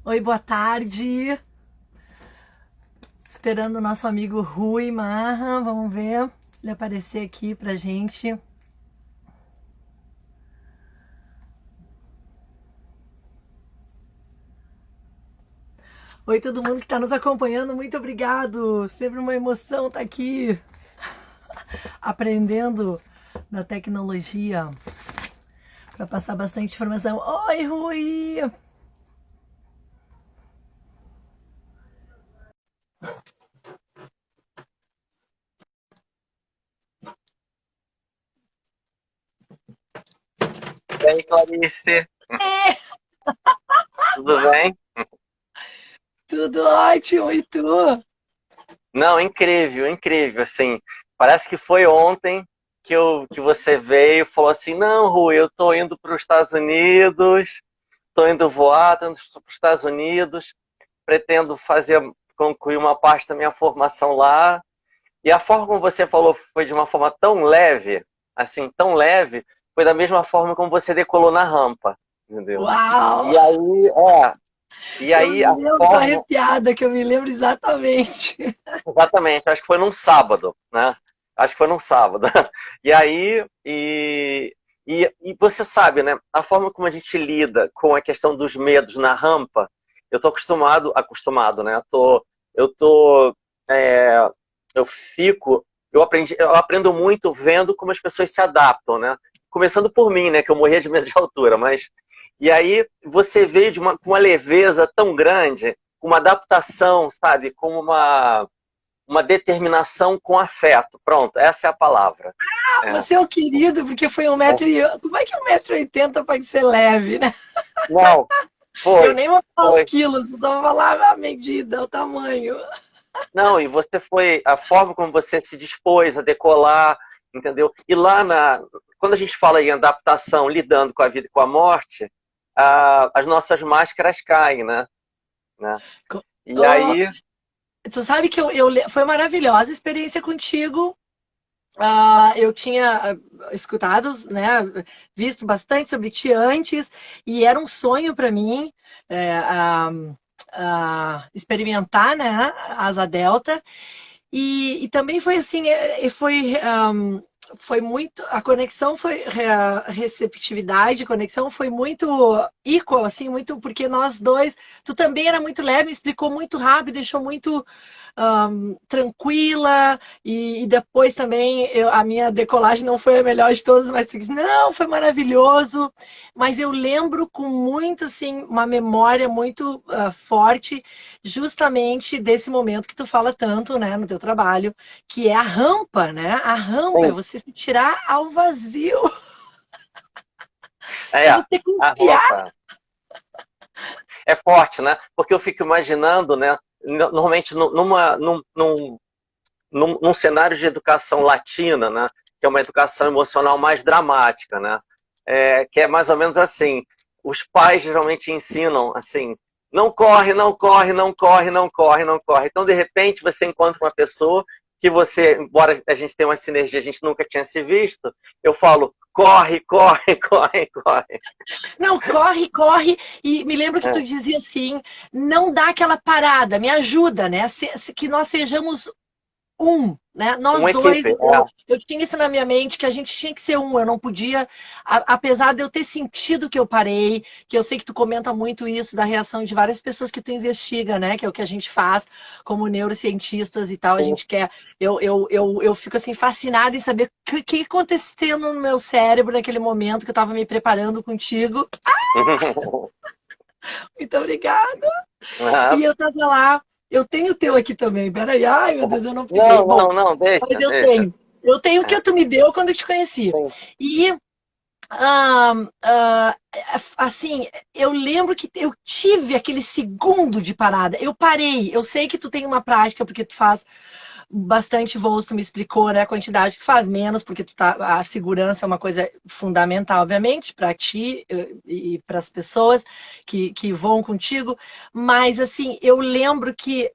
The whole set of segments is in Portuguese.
Oi, boa tarde. Esperando o nosso amigo Rui Marra. Vamos ver ele aparecer aqui pra gente. Oi, todo mundo que está nos acompanhando, muito obrigado. Sempre uma emoção estar aqui aprendendo da tecnologia para passar bastante informação. Oi, Rui! E aí, Clarice, tudo bem? Tudo ótimo, e tu? Não, incrível, incrível, assim, parece que foi ontem que você veio e falou assim, não, Rui, eu tô indo para os Estados Unidos, tô indo voar, tô indo para os Estados Unidos, pretendo concluir uma parte da minha formação lá, e a forma como você falou foi de uma forma tão leve, assim, tão leve, foi da mesma forma como você decolou na rampa, entendeu? Uau! E aí, e Eu aí me a lembro, tô forma. arrepiada, que eu me lembro exatamente. Exatamente, acho que foi num sábado, né? Acho que foi num sábado. E aí, e você sabe, né? A forma como a gente lida com a questão dos medos na rampa, eu tô acostumado, né? Eu tô, é, eu fico, eu aprendo muito vendo como as pessoas se adaptam, né? Começando por mim, né? Que eu morria de medo de altura, mas e aí você veio com uma leveza tão grande, com uma adaptação, sabe? Com uma determinação com afeto. Pronto, essa é a palavra. É. Você é o querido, porque foi 1 metro e... Como é que 1,80 m pode ser leve, né? Não, Eu foi, nem vou falar os foi. quilos, só vou falar a medida, o tamanho. Não, e você foi, a forma como você se dispôs a decolar, entendeu? E quando a gente fala em adaptação, lidando com a vida e com a morte, as nossas máscaras caem, né? E Oh, aí, tu sabe que foi maravilhosa a experiência contigo. Eu tinha escutado, né, visto bastante sobre ti antes, e era um sonho para mim experimentar, né, a asa delta. E também foi assim, foi muito, a conexão foi, a receptividade, a conexão foi muito equal, assim, muito, porque nós dois, tu também era muito leve, me explicou muito rápido, deixou muito tranquila, e depois também a minha decolagem não foi a melhor de todas, mas tu disse, não, foi maravilhoso, mas eu lembro com muito, assim, uma memória muito forte, justamente desse momento que tu fala tanto, né, no teu trabalho, que é a rampa, né? A rampa é sim, você se tirar ao vazio, é, é a você confiar. rampa é forte, né? Porque eu fico imaginando, né? Normalmente num cenário de educação latina, né, que é uma educação emocional mais dramática, né, que é mais ou menos assim, os pais geralmente ensinam assim, não corre, não corre, não corre, não corre, não corre. Então, de repente, você encontra uma pessoa que você, embora a gente tenha uma sinergia, a gente nunca tinha se visto, eu falo, corre, corre, corre, corre. Não, corre, corre. E me lembro que É, tu dizia assim: não dá aquela parada, me ajuda, né? Que nós sejamos né? Nós uma dois, equipe, eu tinha isso na minha mente, que a gente tinha que ser eu não podia, apesar de eu ter sentido que eu parei, que eu sei que tu comenta muito isso, da reação de várias pessoas que tu investiga, né? Que é o que a gente faz como neurocientistas e tal, a gente quer, eu fico assim fascinada em saber o que aconteceu no meu cérebro naquele momento que eu estava me preparando contigo. Muito obrigada. E eu tava lá, eu tenho o teu aqui também, peraí, ai meu Deus, eu não peguei. não, Bom, não, não, mas deixa, eu deixa. tenho. Eu tenho o É, que tu me deu quando eu te conheci. sim. E, ah, ah, assim, eu lembro que eu tive aquele segundo de parada. Eu parei. Eu sei que tu tem uma prática, porque tu faz bastante voos, tu me explicou, né? A quantidade que tu faz menos, porque tu tá, a segurança é uma coisa fundamental, obviamente, para ti e para as pessoas que voam contigo. Mas, assim, eu lembro que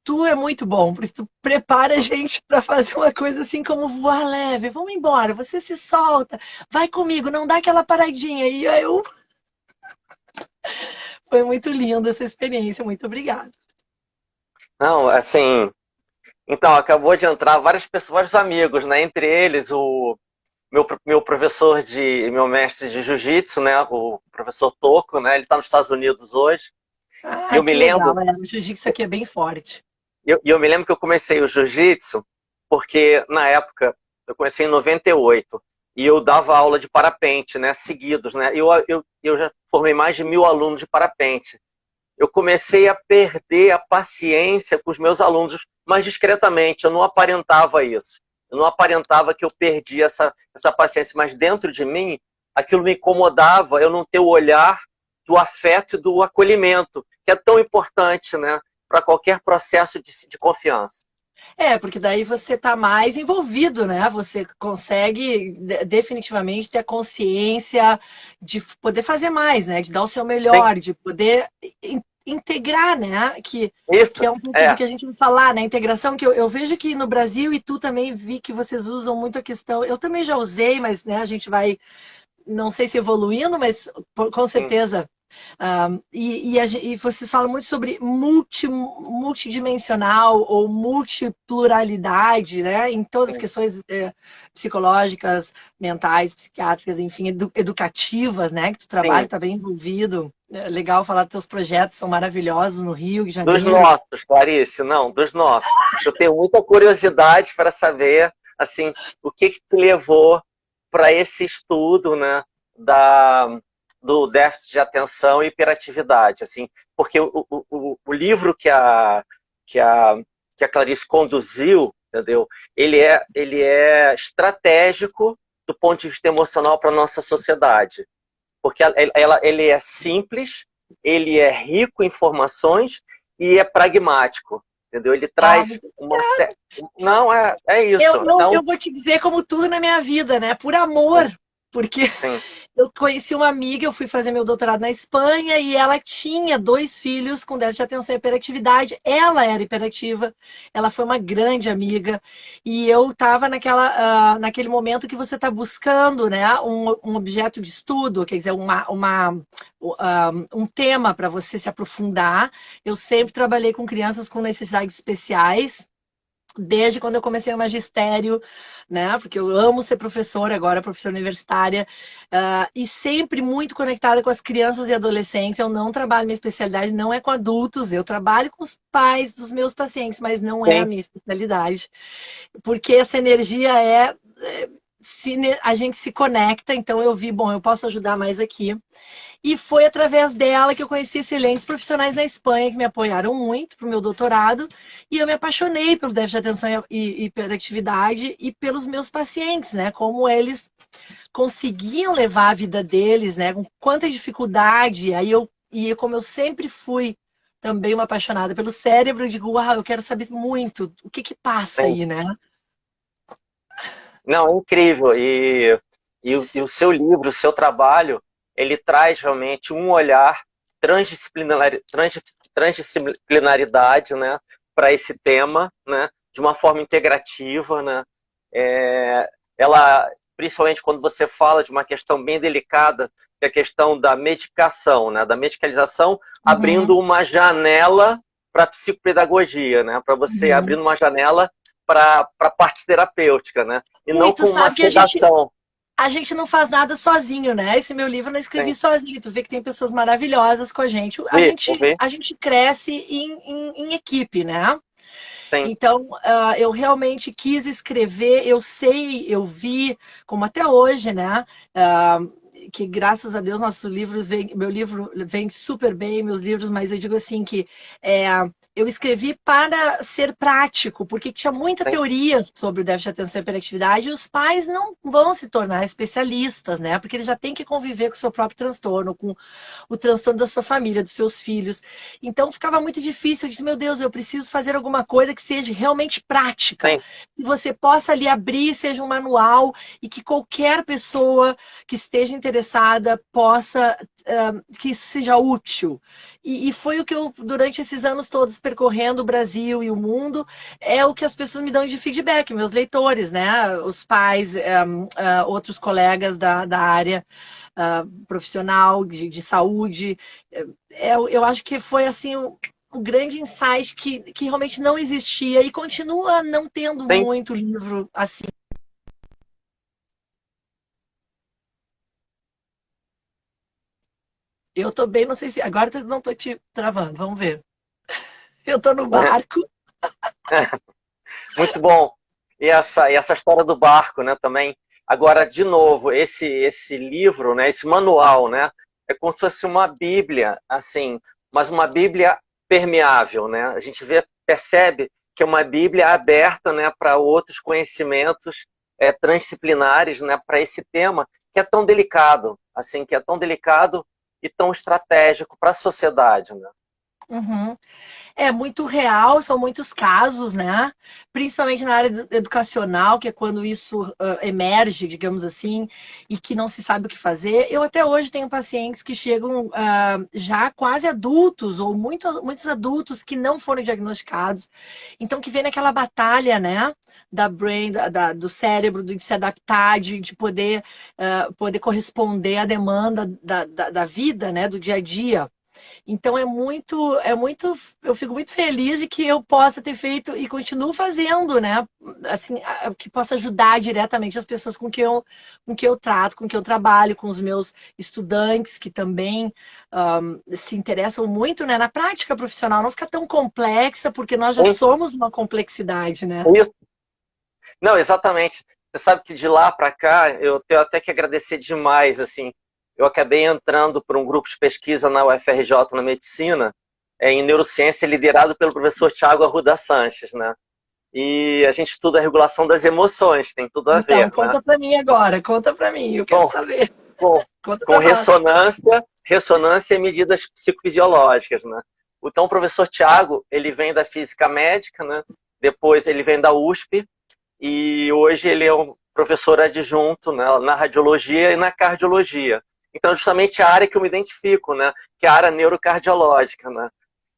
tu é muito bom, porque tu prepara a gente para fazer uma coisa assim como voar leve. Vamos embora, você se solta, vai comigo, não dá aquela paradinha. E eu Foi muito linda essa experiência, muito obrigada. Não, assim, então, acabou de entrar várias pessoas, vários amigos, né? Entre eles, meu professor meu mestre de jiu-jitsu, né? O professor Toco, né? Ele está nos Estados Unidos hoje. E Ah, eu me que legal, lembro, o jiu-jitsu aqui é bem forte. eu me lembro que eu comecei o jiu-jitsu porque, na época, eu comecei em 98 e eu dava aula de parapente, né? Seguidos, né? Eu já formei mais de 1.000 alunos de parapente. Eu comecei a perder a paciência com os meus alunos, mas discretamente, eu não aparentava isso. Eu não aparentava que eu perdi essa paciência, mas dentro de mim, aquilo me incomodava, eu não ter o olhar do afeto e do acolhimento, que é tão importante, né, para qualquer processo de confiança. É, porque daí você está mais envolvido, né? Você consegue definitivamente ter a consciência de poder fazer mais, né? De dar o seu Tem melhor, de poder integrar, né? Que isso, é um pouco do é, que a gente vai falar, né? Integração, que eu vejo que no Brasil, e tu também vi que vocês usam muito a questão. Eu também já usei, mas né, a gente vai, não sei se evoluindo, mas com sim, certeza e você fala muito sobre multidimensional ou multipluralidade, né? Em todas as sim, questões psicológicas, mentais, psiquiátricas, enfim, educativas, né? Que tu trabalha, sim. está bem envolvido. É legal falar dos teus projetos, são maravilhosos no Rio de Dos Janeiro. nossos, Clarice, não, dos nossos. Eu tenho muita curiosidade para saber, assim, o que te levou para esse estudo, né, do déficit de atenção e hiperatividade, assim, porque o livro que a, que a Clarice conduziu, entendeu? Ele é estratégico do ponto de vista emocional para a nossa sociedade, porque ele é simples, ele é rico em informações e é pragmático, entendeu? Ele Ah, traz uma não é isso. eu Então, vou te dizer como tudo na minha vida, né? Por amor. Porque sim, eu conheci uma amiga, eu fui fazer meu doutorado na Espanha e ela tinha dois filhos com déficit de atenção e hiperatividade. Ela era hiperativa, ela foi uma grande amiga e eu estava naquele momento que você está buscando, né, um objeto de estudo, quer dizer, um tema para você se aprofundar. Eu sempre trabalhei com crianças com necessidades especiais desde quando eu comecei o magistério, né? Porque eu amo ser professora agora, professora universitária, e sempre muito conectada com as crianças e adolescentes. Eu não trabalho, minha especialidade não é com adultos, eu trabalho com os pais dos meus pacientes, mas não é a sim, minha especialidade, porque essa energia a gente se conecta, então eu vi, bom, eu posso ajudar mais aqui. E foi através dela que eu conheci excelentes profissionais na Espanha que me apoiaram muito para o meu doutorado. E eu me apaixonei pelo déficit de atenção e hiperatividade e pelos meus pacientes, né? Como eles conseguiam levar a vida deles, né? Com quanta dificuldade. E como eu sempre fui também uma apaixonada pelo cérebro, eu digo, uau, eu quero saber muito o que que passa sim. aí, né? Não, é incrível. E o seu livro, o seu trabalho, ele traz realmente um olhar transdisciplinaridade, né, para esse tema, né, de uma forma integrativa, né. É, ela, principalmente quando você fala de uma questão bem delicada, que é a questão da medicação, né, da medicalização, Uhum, abrindo uma janela para a psicopedagogia, né, para você uhum. abrindo uma janela para a parte terapêutica, né, e E não tu com uma sabe que sedação. a gente não faz nada sozinho, né? Esse meu livro eu não escrevi Sim. sozinho. Tu vê que tem pessoas maravilhosas com a gente. Eu vi, A gente cresce em equipe, né? sim, Então, eu realmente quis escrever, eu sei, eu vi, como até hoje, né? Que graças a Deus meu livro vem super bem, meus livros, mas eu digo assim que é, eu escrevi para ser prático, porque tinha muita sim, teoria sobre o déficit de atenção e hiperatividade, e os pais não vão se tornar especialistas, né? Porque eles já têm que conviver com o seu próprio transtorno, com o transtorno da sua família, dos seus filhos. Então ficava muito difícil. Eu disse, meu Deus, eu preciso fazer alguma coisa que seja realmente prática. sim, Que você possa ali abrir, seja um manual, e que qualquer pessoa que esteja interessada possa, que isso seja útil. E foi o que eu, durante esses anos todos, percorrendo o Brasil e o mundo, é o que as pessoas me dão de feedback, meus leitores, né? Os pais, outros colegas da área profissional, de saúde. Eu acho que foi assim o grande insight que realmente não existia e continua não tendo Tem, muito livro assim. Eu tô bem, não sei se. Agora eu não tô te travando, vamos ver. Eu tô no barco. muito bom. E essa história do barco, né, também. Agora, de novo, esse livro, né, esse manual, né, é como se fosse uma Bíblia, assim, mas uma Bíblia permeável, né? A gente percebe que é uma Bíblia aberta, né, para outros conhecimentos transdisciplinares, né, para esse tema que é tão delicado, assim, que é tão delicado e tão estratégico para a sociedade, né? Uhum. É muito real, são muitos casos, né? Principalmente na área educacional, que é quando isso emerge, digamos assim, e que não se sabe o que fazer. Eu até hoje tenho pacientes que chegam já quase adultos, ou muitos adultos que não foram diagnosticados, então que vem naquela batalha, né? Da brain, do cérebro, de se adaptar, de poder corresponder à demanda da vida, né? Do dia a dia. Então eu fico muito feliz de que eu possa ter feito e continuo fazendo, né? Assim, que possa ajudar diretamente as pessoas com que eu trato, com que eu trabalho, com os meus estudantes que também se interessam muito, né? Na prática profissional não fica tão complexa, porque nós já Sim, somos uma complexidade, né? isso. Não, exatamente. Você sabe que de lá para cá, eu tenho até que agradecer demais, assim. Eu acabei entrando por um grupo de pesquisa na UFRJ, na medicina, em neurociência, liderado pelo professor Tiago Arruda Sanches, né? E a gente estuda a regulação das emoções, tem tudo a Então, ver, né? conta para mim agora, conta para mim, eu quero Bom, saber. com, Conta com para nós. ressonância e medidas psicofisiológicas, né? Então, o professor Tiago, ele vem da física médica, né? Depois ele vem da USP, e hoje ele é um professor adjunto, né, na radiologia e na cardiologia. Então, justamente a área que eu me identifico, né, que é a área neurocardiológica, né,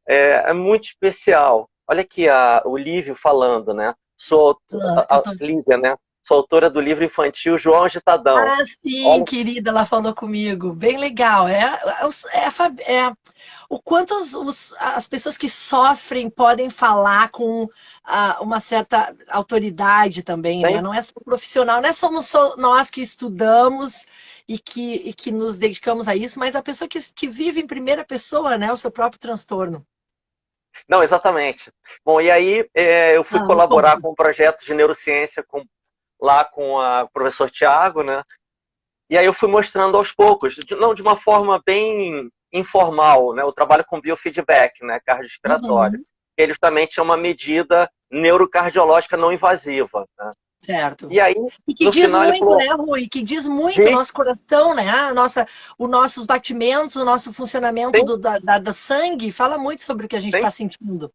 é muito especial. Olha aqui o Lívio falando, né, Ah, eu tô Lívia, né, sou autora do livro infantil João Agitadão. Ah, sim, Olha, querida, ela falou comigo. Bem legal. O quanto as pessoas que sofrem podem falar com uma certa autoridade também, né? tem, Não é só profissional, não é somos só nós que estudamos e que nos dedicamos a isso, mas a pessoa que vive em primeira pessoa, né? O seu próprio transtorno. não, exatamente. Bom, e aí eu fui Ah, me colaborar conta. com um projeto de neurociência lá com o professor Tiago, né, e aí eu fui mostrando aos poucos, não de uma forma bem informal, né? Eu trabalho com biofeedback, né? Cardiorrespiratório. Uhum, Ele justamente é uma medida neurocardiológica não invasiva, né? certo. E aí, E que no diz final, ele muito, falou, né, Rui? Que diz muito o gente, nosso coração, né? Os nossos batimentos, o nosso funcionamento tem, do sangue, fala muito sobre o que a gente tem. está sentindo.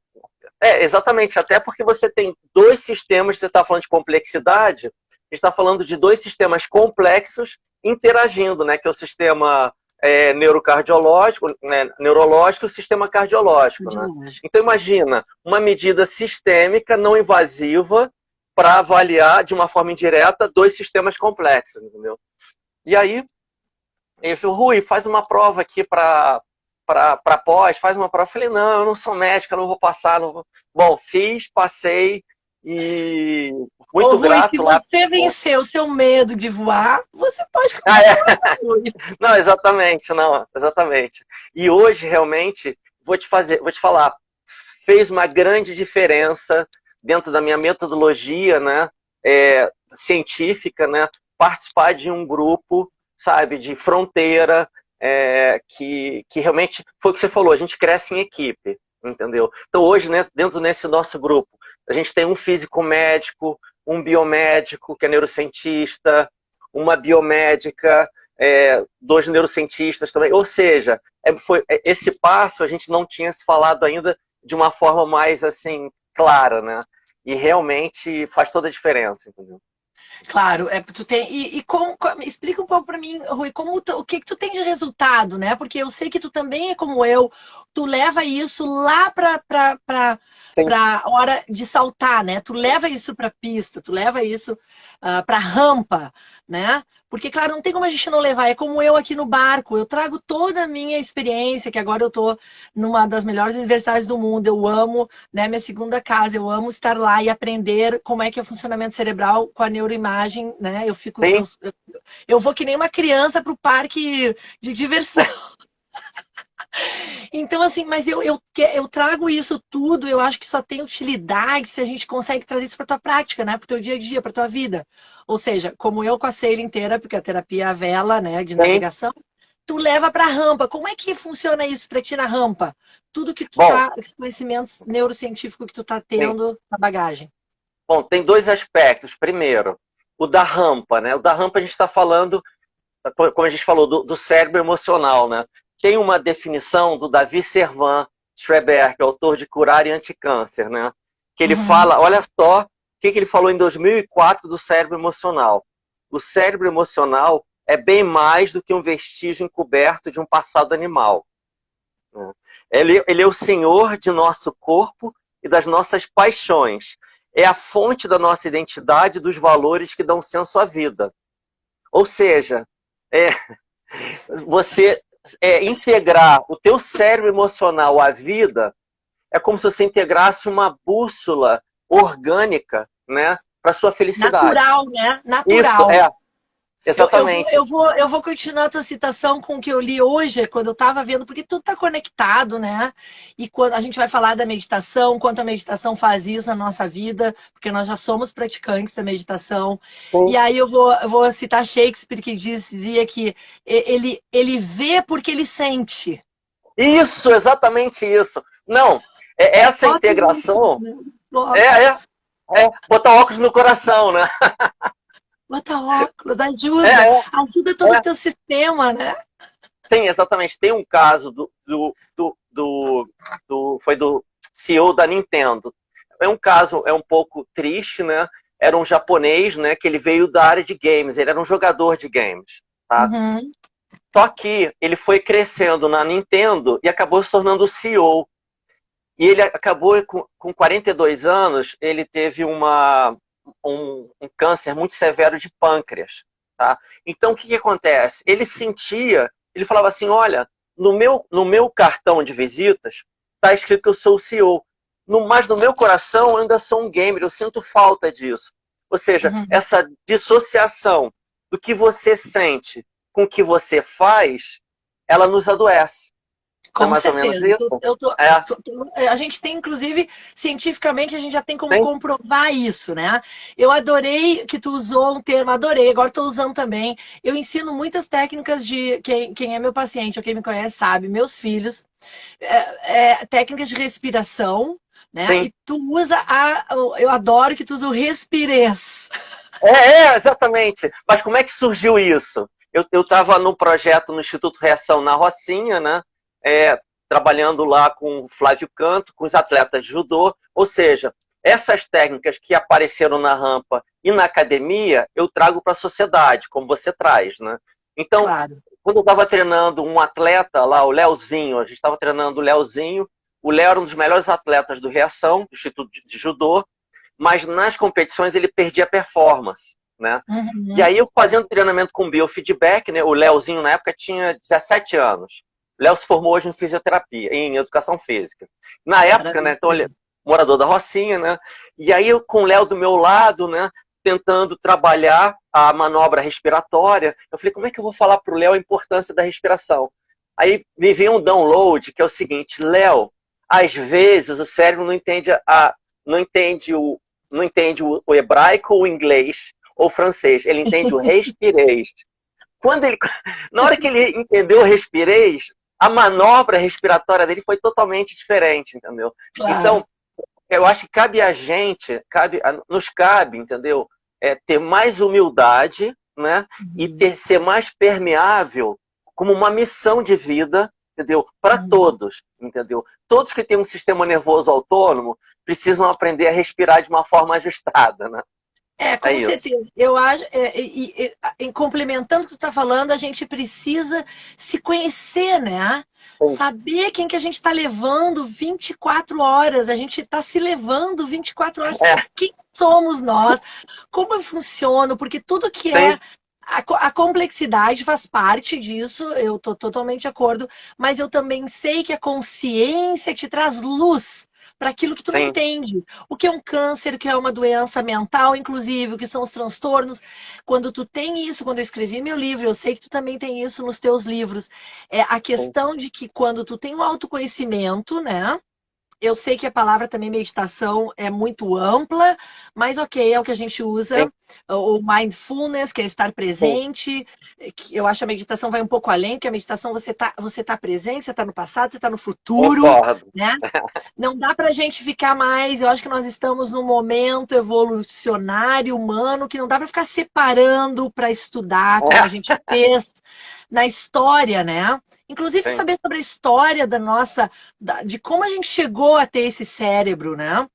Exatamente. Até porque você tem dois sistemas, você está falando de complexidade, a gente está falando de dois sistemas complexos interagindo, né? Que é o sistema neurocardiológico, né, neurológico e o sistema cardiológico, né? Cardiológico. Então imagina uma medida sistêmica não invasiva para avaliar de uma forma indireta dois sistemas complexos, entendeu? E aí ele falou, Rui, faz uma prova aqui para pós, faz uma prova. Eu falei, não, eu não sou médico, eu não vou passar. Não vou... Bom, fiz, passei e Ô, muito Rui, se grato lá. você venceu o seu medo de voar, você pode Ah, continuar, Rui. não, exatamente, não, exatamente. E hoje, realmente, vou te falar, fez uma grande diferença dentro da minha metodologia, né, científica, né, participar de um grupo, sabe, de fronteira, que realmente foi o que você falou, a gente cresce em equipe, entendeu? Então hoje, né, dentro desse nosso grupo, a gente tem um físico médico, um biomédico que é neurocientista, uma biomédica, dois neurocientistas também, ou seja, esse passo a gente não tinha se falado ainda de uma forma mais assim clara, né? E realmente faz toda a diferença, entendeu? Claro, tu tem explica um pouco para mim, Rui, o que que tu tem de resultado, né? Porque eu sei que tu também é como eu, tu leva isso lá Sim, para hora de saltar, né? Tu leva isso para pista, tu leva isso para rampa, né? Porque claro, não tem como a gente não levar. É como eu aqui no barco, eu trago toda a minha experiência, que agora eu tô numa das melhores universidades do mundo, eu amo, né, minha segunda casa, eu amo estar lá e aprender como é que é o funcionamento cerebral com a neuroimagem, né? sim. Eu vou que nem uma criança para o parque de diversão. Então, assim, mas eu trago isso tudo, eu acho que só tem utilidade se a gente consegue trazer isso para tua prática, né? Para o teu dia a dia, para tua vida. Ou seja, como eu com a saída inteira, porque a terapia é a vela, né, de Sim. navegação, tu leva para a rampa. Como é que funciona isso para ti na rampa? Tudo que tu Bom, tá, os conhecimentos neurocientíficos que tu tá sim. tendo na bagagem. Bom, tem dois aspectos. Primeiro, o da rampa, né? O da rampa a gente está falando, como a gente falou, do cérebro emocional, né? Tem uma definição do Davi Servan-Schreiber, que é autor de Curar e Anticâncer, né? Que ele Uhum. fala, olha só, o que ele falou em 2004 do cérebro emocional. O cérebro emocional é bem mais do que um vestígio encoberto de um passado animal, né? Ele é o senhor de nosso corpo e das nossas paixões. É a fonte da nossa identidade e dos valores que dão senso à vida. Ou seja, é, você integrar o teu cérebro emocional à vida é como se você integrasse uma bússola orgânica, né, para sua felicidade. Natural, né? Isso Natural. exatamente. Eu vou continuar a tua citação com o que eu li hoje, quando eu estava vendo, porque tudo está conectado, né? E quando a gente vai falar da meditação, quanto a meditação faz isso na nossa vida, porque nós já somos praticantes da meditação. Sim. E aí eu vou citar Shakespeare, que dizia que ele vê porque ele sente. Isso, exatamente isso. Não, essa Bota um integração é, é, óculos, botar óculos no coração, né? bota óculos, É, é, ajuda todo o é. teu sistema, né? Sim, exatamente. Tem um caso foi do CEO da Nintendo. É um caso, é um pouco triste, né? Era um japonês, né? Que ele veio da área de games. Ele era um jogador de games, tá? Uhum. Só que ele foi crescendo na Nintendo e acabou se tornando o CEO. E ele acabou com 42 anos, ele teve um câncer muito severo de pâncreas, tá? Então, o que acontece? Ele sentia, ele falava assim, olha, no meu cartão de visitas está escrito que eu sou o CEO, mas no meu coração eu ainda sou um gamer, eu sinto falta disso. Ou seja, Uhum. essa dissociação do que você sente com o que você faz, ela nos adoece. Não é Com mais ou menos certeza. isso? É, A gente tem, inclusive, cientificamente, a gente já tem como tem, comprovar isso, né? Eu adorei que tu usou um termo, adorei, agora estou usando também. Eu ensino muitas técnicas de quem é meu paciente ou quem me conhece sabe, meus filhos, técnicas de respiração, né? tem. E tu usa eu adoro que tu usa o respirez. Exatamente. Mas como é que surgiu isso? Eu estava no projeto no Instituto Reação na Rocinha, né? É, trabalhando lá com o Flávio Canto, com os atletas de judô. Ou seja, essas técnicas que apareceram na rampa e na academia, eu trago para a sociedade, como você traz, né? Então, Claro. quando eu estava treinando um atleta lá, o Leozinho, a gente estava treinando o Leozinho. O Léo era um dos melhores atletas do Reação, do Instituto de Judô, mas nas competições ele perdia performance, né? E Uhum. aí eu fazendo treinamento com biofeedback, né? O Leozinho na época tinha 17 anos. O Léo se formou hoje em fisioterapia, em educação física. Na época, né? Então ele Maravilha. morador da Rocinha, né? E aí eu com o Léo do meu lado, né? Tentando trabalhar a manobra respiratória, eu falei, como é que eu vou falar para o Léo a importância da respiração? Aí me veio um download que é o seguinte, Léo, às vezes o cérebro não entende o hebraico, o inglês ou o francês. Ele entende o respirês. Quando ele, na hora que ele entendeu o respirês, a manobra respiratória dele foi totalmente diferente, entendeu? Claro. Então, eu acho que cabe a gente, nos cabe, entendeu? Ter mais humildade, né? E ser mais permeável como uma missão de vida, entendeu? Para Uhum. todos, entendeu? Todos que têm um sistema nervoso autônomo precisam aprender a respirar de uma forma ajustada, né? É Com isso. certeza. Eu acho, complementando o que tu está falando, a gente precisa se conhecer, né? Sim. Saber quem que a gente está levando 24 horas, a gente está se levando 24 horas. É, Quem somos nós? Como eu funciono? Porque tudo que é sim, a complexidade faz parte disso, eu estou totalmente de acordo, mas eu também sei que a consciência te traz luz para aquilo que tu não sim. entende. O que é um câncer, o que é uma doença mental, inclusive, o que são os transtornos. Quando tu tem isso, quando eu escrevi meu livro, eu sei que tu também tem isso nos teus livros. É a Sim. questão de que quando tu tem um autoconhecimento, né? Eu sei que a palavra também meditação é muito ampla, mas ok, é o que a gente usa. Sim, O mindfulness, que é estar sim. presente. Eu acho que a meditação vai um pouco além, porque a meditação você tá presente, você está no passado, você está no futuro, Concordo. né? Não dá para a gente ficar mais. Eu acho que nós estamos num momento evolucionário, humano, que não dá para ficar separando para estudar, como a gente fez na história, né? Inclusive Sim, saber sobre a história da nossa, de como a gente chegou a ter esse cérebro, né?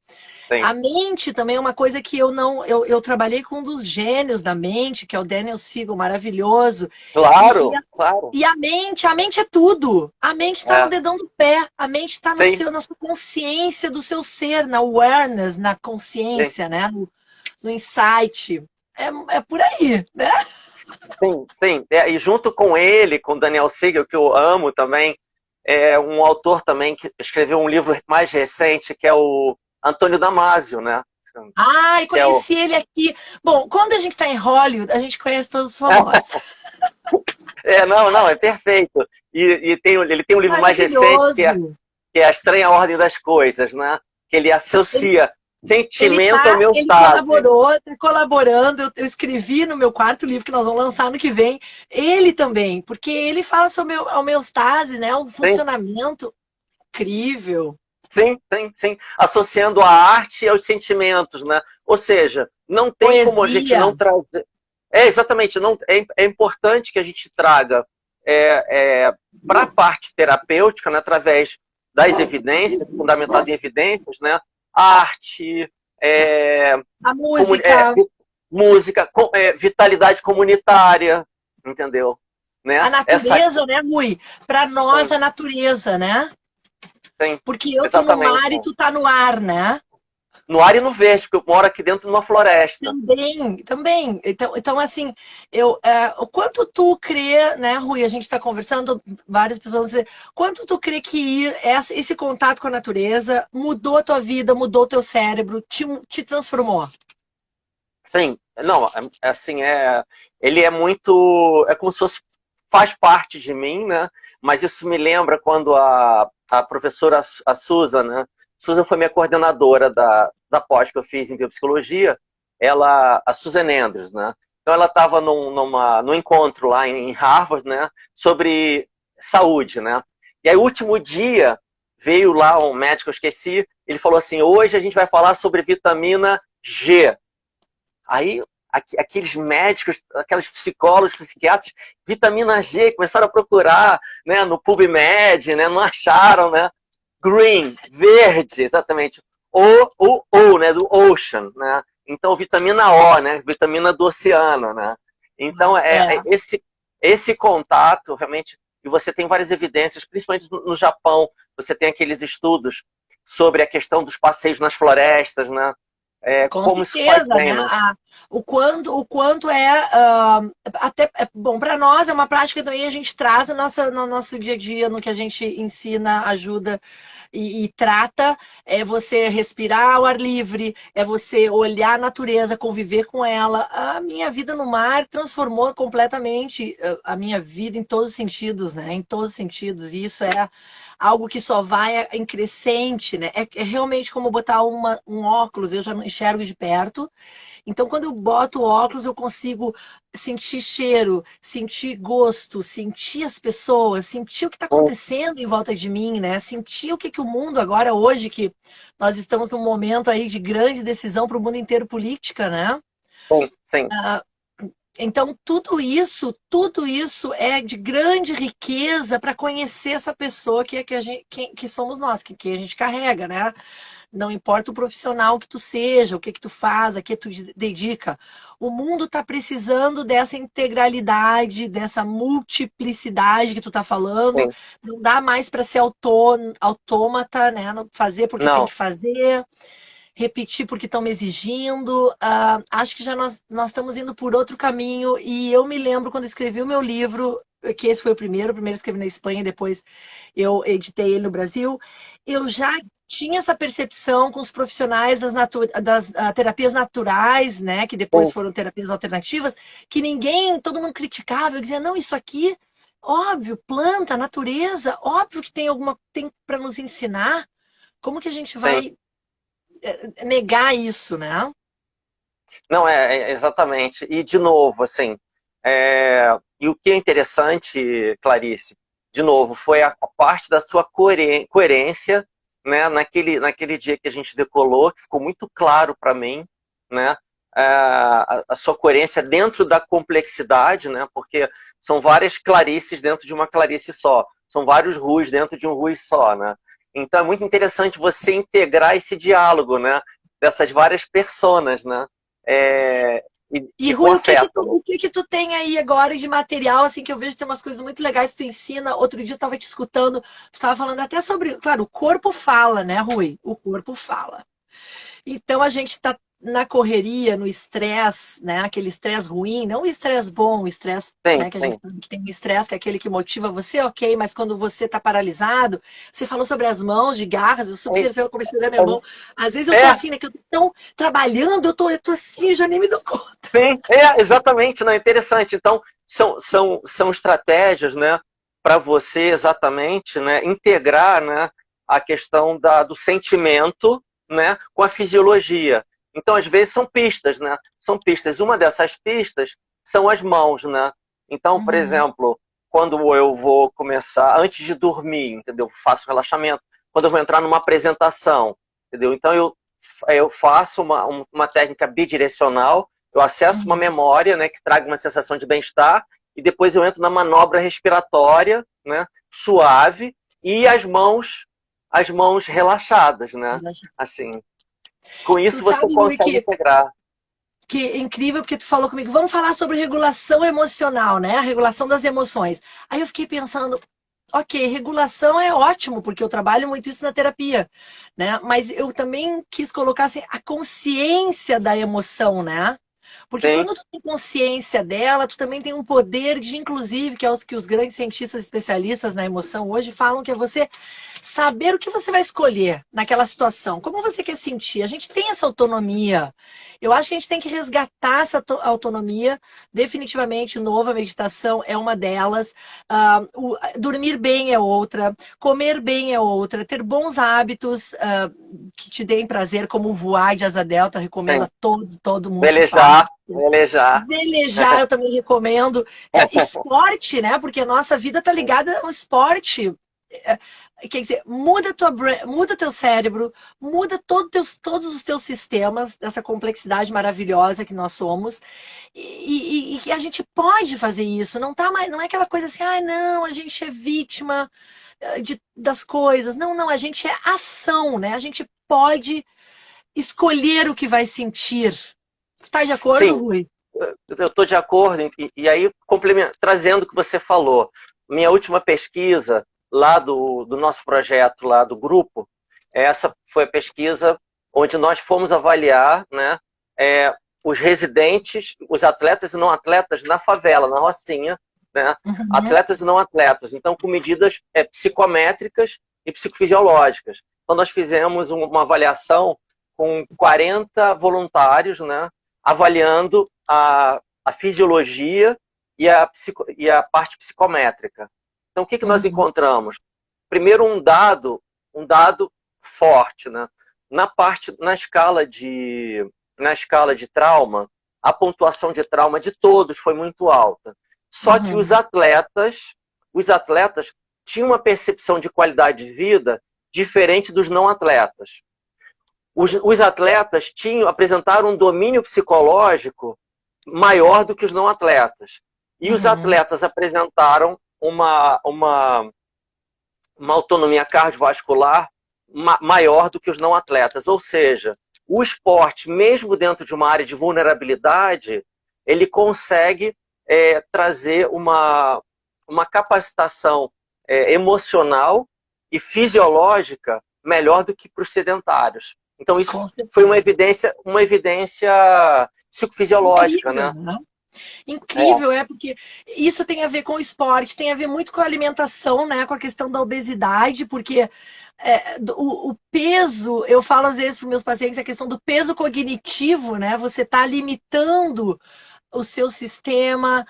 sim. A mente também é uma coisa que eu não. Eu trabalhei com um dos gênios da mente, que é o Daniel Siegel, maravilhoso. E, e, Claro, a, claro. a mente é tudo. A mente está no É, dedão do pé. A mente está no sim, seu, na sua consciência do seu ser, na awareness, na sim, consciência, né? No insight. É por aí, né? sim, sim. É, e junto com ele, com Daniel Siegel, que eu amo também, é um autor também que escreveu um livro mais recente, que é o Antônio Damasio, né? Ai, Que é o... conheci ele aqui. Bom, quando a gente está em Hollywood, a gente conhece todos os famosos. Não, não, é perfeito. Ele tem um livro mais recente Maravilhoso. que é A Estranha Ordem das Coisas, né? Que ele associa sentimento à Ele homeostase. colaborou, tá colaborando. Eu escrevi no meu quarto livro que nós vamos lançar no que vem. Ele também, porque ele fala sobre a homeostase, né? O Sim, funcionamento incrível. sim, sim, sim. Associando a arte aos sentimentos, né? Ou seja, não tem como a gente Poesia. não trazer. É, exatamente, não, é importante que a gente traga para a parte terapêutica, né, através das evidências, fundamentado em evidências, né? Arte, é, A comu- é, música, música, vitalidade comunitária, entendeu? a Né? Essa natureza, né, Rui? Para nós, tem, a natureza, né? tem, Porque eu tô no exatamente. mar e tu tá no ar, né? No ar e no verde, porque eu moro aqui dentro de uma floresta. Também, também. Então assim, o quanto tu crê, né, Rui? A gente está conversando, várias pessoas dizem, quanto tu crê que esse contato com a natureza mudou a tua vida, mudou o teu cérebro, te transformou? Sim, não, assim, ele é muito, é como se fosse, faz parte de mim, né? Mas isso me lembra quando a professora, a Susan, né? Susan foi minha coordenadora da pós que eu fiz em biopsicologia, a Susan Andrews, né? Então ela estava num encontro lá em Harvard, né? Sobre saúde, né? E aí, o último dia, veio lá um médico, eu esqueci, ele falou assim, hoje a gente vai falar sobre vitamina G. Aí, aqueles médicos, aqueles psicólogos, psiquiatras, vitamina G, começaram a procurar, né, no PubMed, né, não acharam, né? Green, verde, exatamente. O, né, do ocean, né? Então, vitamina O, né, vitamina do oceano, né? Então, É, esse contato, realmente, e você tem várias evidências, principalmente no Japão, você tem aqueles estudos sobre a questão dos passeios nas florestas, né? com Como isso faz certeza, né? bem, né? O quanto até bom para nós é uma prática também a gente traz no nosso dia a dia, no que a gente ensina, ajuda e trata, é você respirar ao ar livre, é você olhar a natureza, conviver com ela. A minha vida no mar transformou completamente a minha vida em todos os sentidos, né? Em todos os sentidos. E isso é algo que só vai em crescente, né? É realmente como botar um óculos, eu já não enxergo de perto. Então, quando eu boto o óculos, eu consigo sentir cheiro, sentir gosto, sentir as pessoas, sentir o que está acontecendo em volta de mim, né? Sentir o que o mundo agora, hoje, que nós estamos num momento aí de grande decisão para o mundo inteiro política, né? Sim, sim. Então, tudo isso é de grande riqueza para conhecer essa pessoa que somos nós, que a gente carrega, né? Não importa o profissional que tu seja, o que tu faz, a que tu dedica. O mundo está precisando dessa integralidade, dessa multiplicidade que tu está falando. Sim. Não dá mais para ser autômata, né? Fazer porque tem Não, que fazer, repetir porque estão me exigindo. Acho que já nós estamos indo por outro caminho. E eu me lembro quando escrevi o meu livro, que esse foi o primeiro escrevi na Espanha, depois eu editei ele no Brasil. Eu já tinha essa percepção com os profissionais das terapias naturais, né, que depois sim. foram terapias alternativas, que todo mundo criticava, eu dizia, não, isso aqui, óbvio, planta, natureza, óbvio que tem para nos ensinar. Como que a gente Sim. vai negar isso, né? Não, exatamente. E, de novo, assim, e o que é interessante, Clarice, de novo, foi a parte da sua coerência, né, naquele dia que a gente decolou, que ficou muito claro para mim, né, a sua coerência dentro da complexidade, né, porque são várias Clarices dentro de uma Clarice só, são vários Ruis dentro de um Rui só, né. Então é muito interessante você integrar esse diálogo, né, dessas várias personas, né, E e com Rui, afeto. o que que tu tem aí agora de material, assim, que eu vejo que tem umas coisas muito legais que tu ensina. Outro dia eu estava te escutando, tu estava falando até sobre, claro, o corpo fala, né, Rui? O corpo fala. Então a gente está na correria, no estresse, né? Aquele estresse ruim, não o estresse bom, o estresse, Sim, né? Que a gente sim. sabe que tem um estresse, que é aquele que motiva você, ok, mas quando você está paralisado, você falou sobre as mãos de garras, eu super interessei, eu comecei a olhar minha mão. Às vezes eu tô É, assim, né? Que eu tô tão trabalhando, eu tô assim, já nem me dou conta. sim, exatamente, não, é interessante. Então, são estratégias, né, para você exatamente, né, integrar, né, a questão do sentimento, né, com a fisiologia. Então, às vezes, são pistas, né? São pistas. Uma dessas pistas são as mãos, né? Então, por Uhum. exemplo, quando eu vou começar, antes de dormir, entendeu? Faço relaxamento. Quando eu vou entrar numa apresentação, entendeu? Então, eu faço uma técnica bidirecional, eu acesso uma Uhum. memória, né, que traga uma sensação de bem-estar, e depois eu entro na manobra respiratória, né, suave, e as mãos relaxadas, né? Assim, com Tu isso você sabe, Rui, consegue integrar. que é incrível, porque tu falou comigo, vamos falar sobre regulação emocional, né? A regulação das emoções. Aí eu fiquei pensando, ok, regulação é ótimo, porque eu trabalho muito isso na terapia, né? Mas eu também quis colocar assim, a consciência da emoção, né? Porque Sim, quando tu tem consciência dela, tu também tem um poder de, inclusive, que é os que os grandes cientistas especialistas na emoção hoje falam, que é você saber o que você vai escolher naquela situação, como você quer sentir. A gente tem essa autonomia. Eu acho que a gente tem que resgatar essa autonomia. Definitivamente, nova meditação é uma delas. Dormir bem é outra. Comer bem é outra. Ter bons hábitos que te deem prazer, como voar de asa delta, recomendo sim. a todo mundo que faça. Velejar, velejar. Velejar, eu também recomendo. Esporte, né? Porque a nossa vida está ligada ao esporte. Quer dizer, muda teu cérebro, muda todos os teus sistemas, dessa complexidade maravilhosa que nós somos, e que a gente pode fazer isso. Não é aquela coisa assim, ah, não, a gente é vítima das coisas. Não, não, a gente é ação, né? A gente pode escolher o que vai sentir. Está de acordo, Sim, Rui? eu estou de acordo, e aí, trazendo o que você falou, minha última pesquisa lá do nosso projeto, lá do grupo, essa foi a pesquisa onde nós fomos avaliar, né, os residentes, os atletas e não atletas na favela, na Rocinha, né, Uhum. atletas e não atletas, então com medidas psicométricas e psicofisiológicas. Então nós fizemos uma avaliação com 40 voluntários, né, avaliando a fisiologia e a parte psicométrica. Então, o que nós Uhum. encontramos? Primeiro, um dado forte, né? Na escala de trauma, a pontuação de trauma de todos foi muito alta. Só que os Uhum. atletas, os atletas tinham uma percepção de qualidade de vida diferente dos não atletas. Os atletas apresentaram um domínio psicológico maior do que os não atletas. E os Uhum. atletas apresentaram uma autonomia cardiovascular maior do que os não atletas. Ou seja, o esporte, mesmo dentro de uma área de vulnerabilidade, ele consegue trazer uma capacitação emocional e fisiológica melhor do que para os sedentários. Então, isso Com foi certeza. uma evidência psicofisiológica, Incrível, né? né? É, Incrível, porque isso tem a ver com o esporte, tem a ver muito com a alimentação, né? Com a questão da obesidade, porque o peso, eu falo às vezes para os meus pacientes, a questão do peso cognitivo, né? Você está limitando o seu sistema.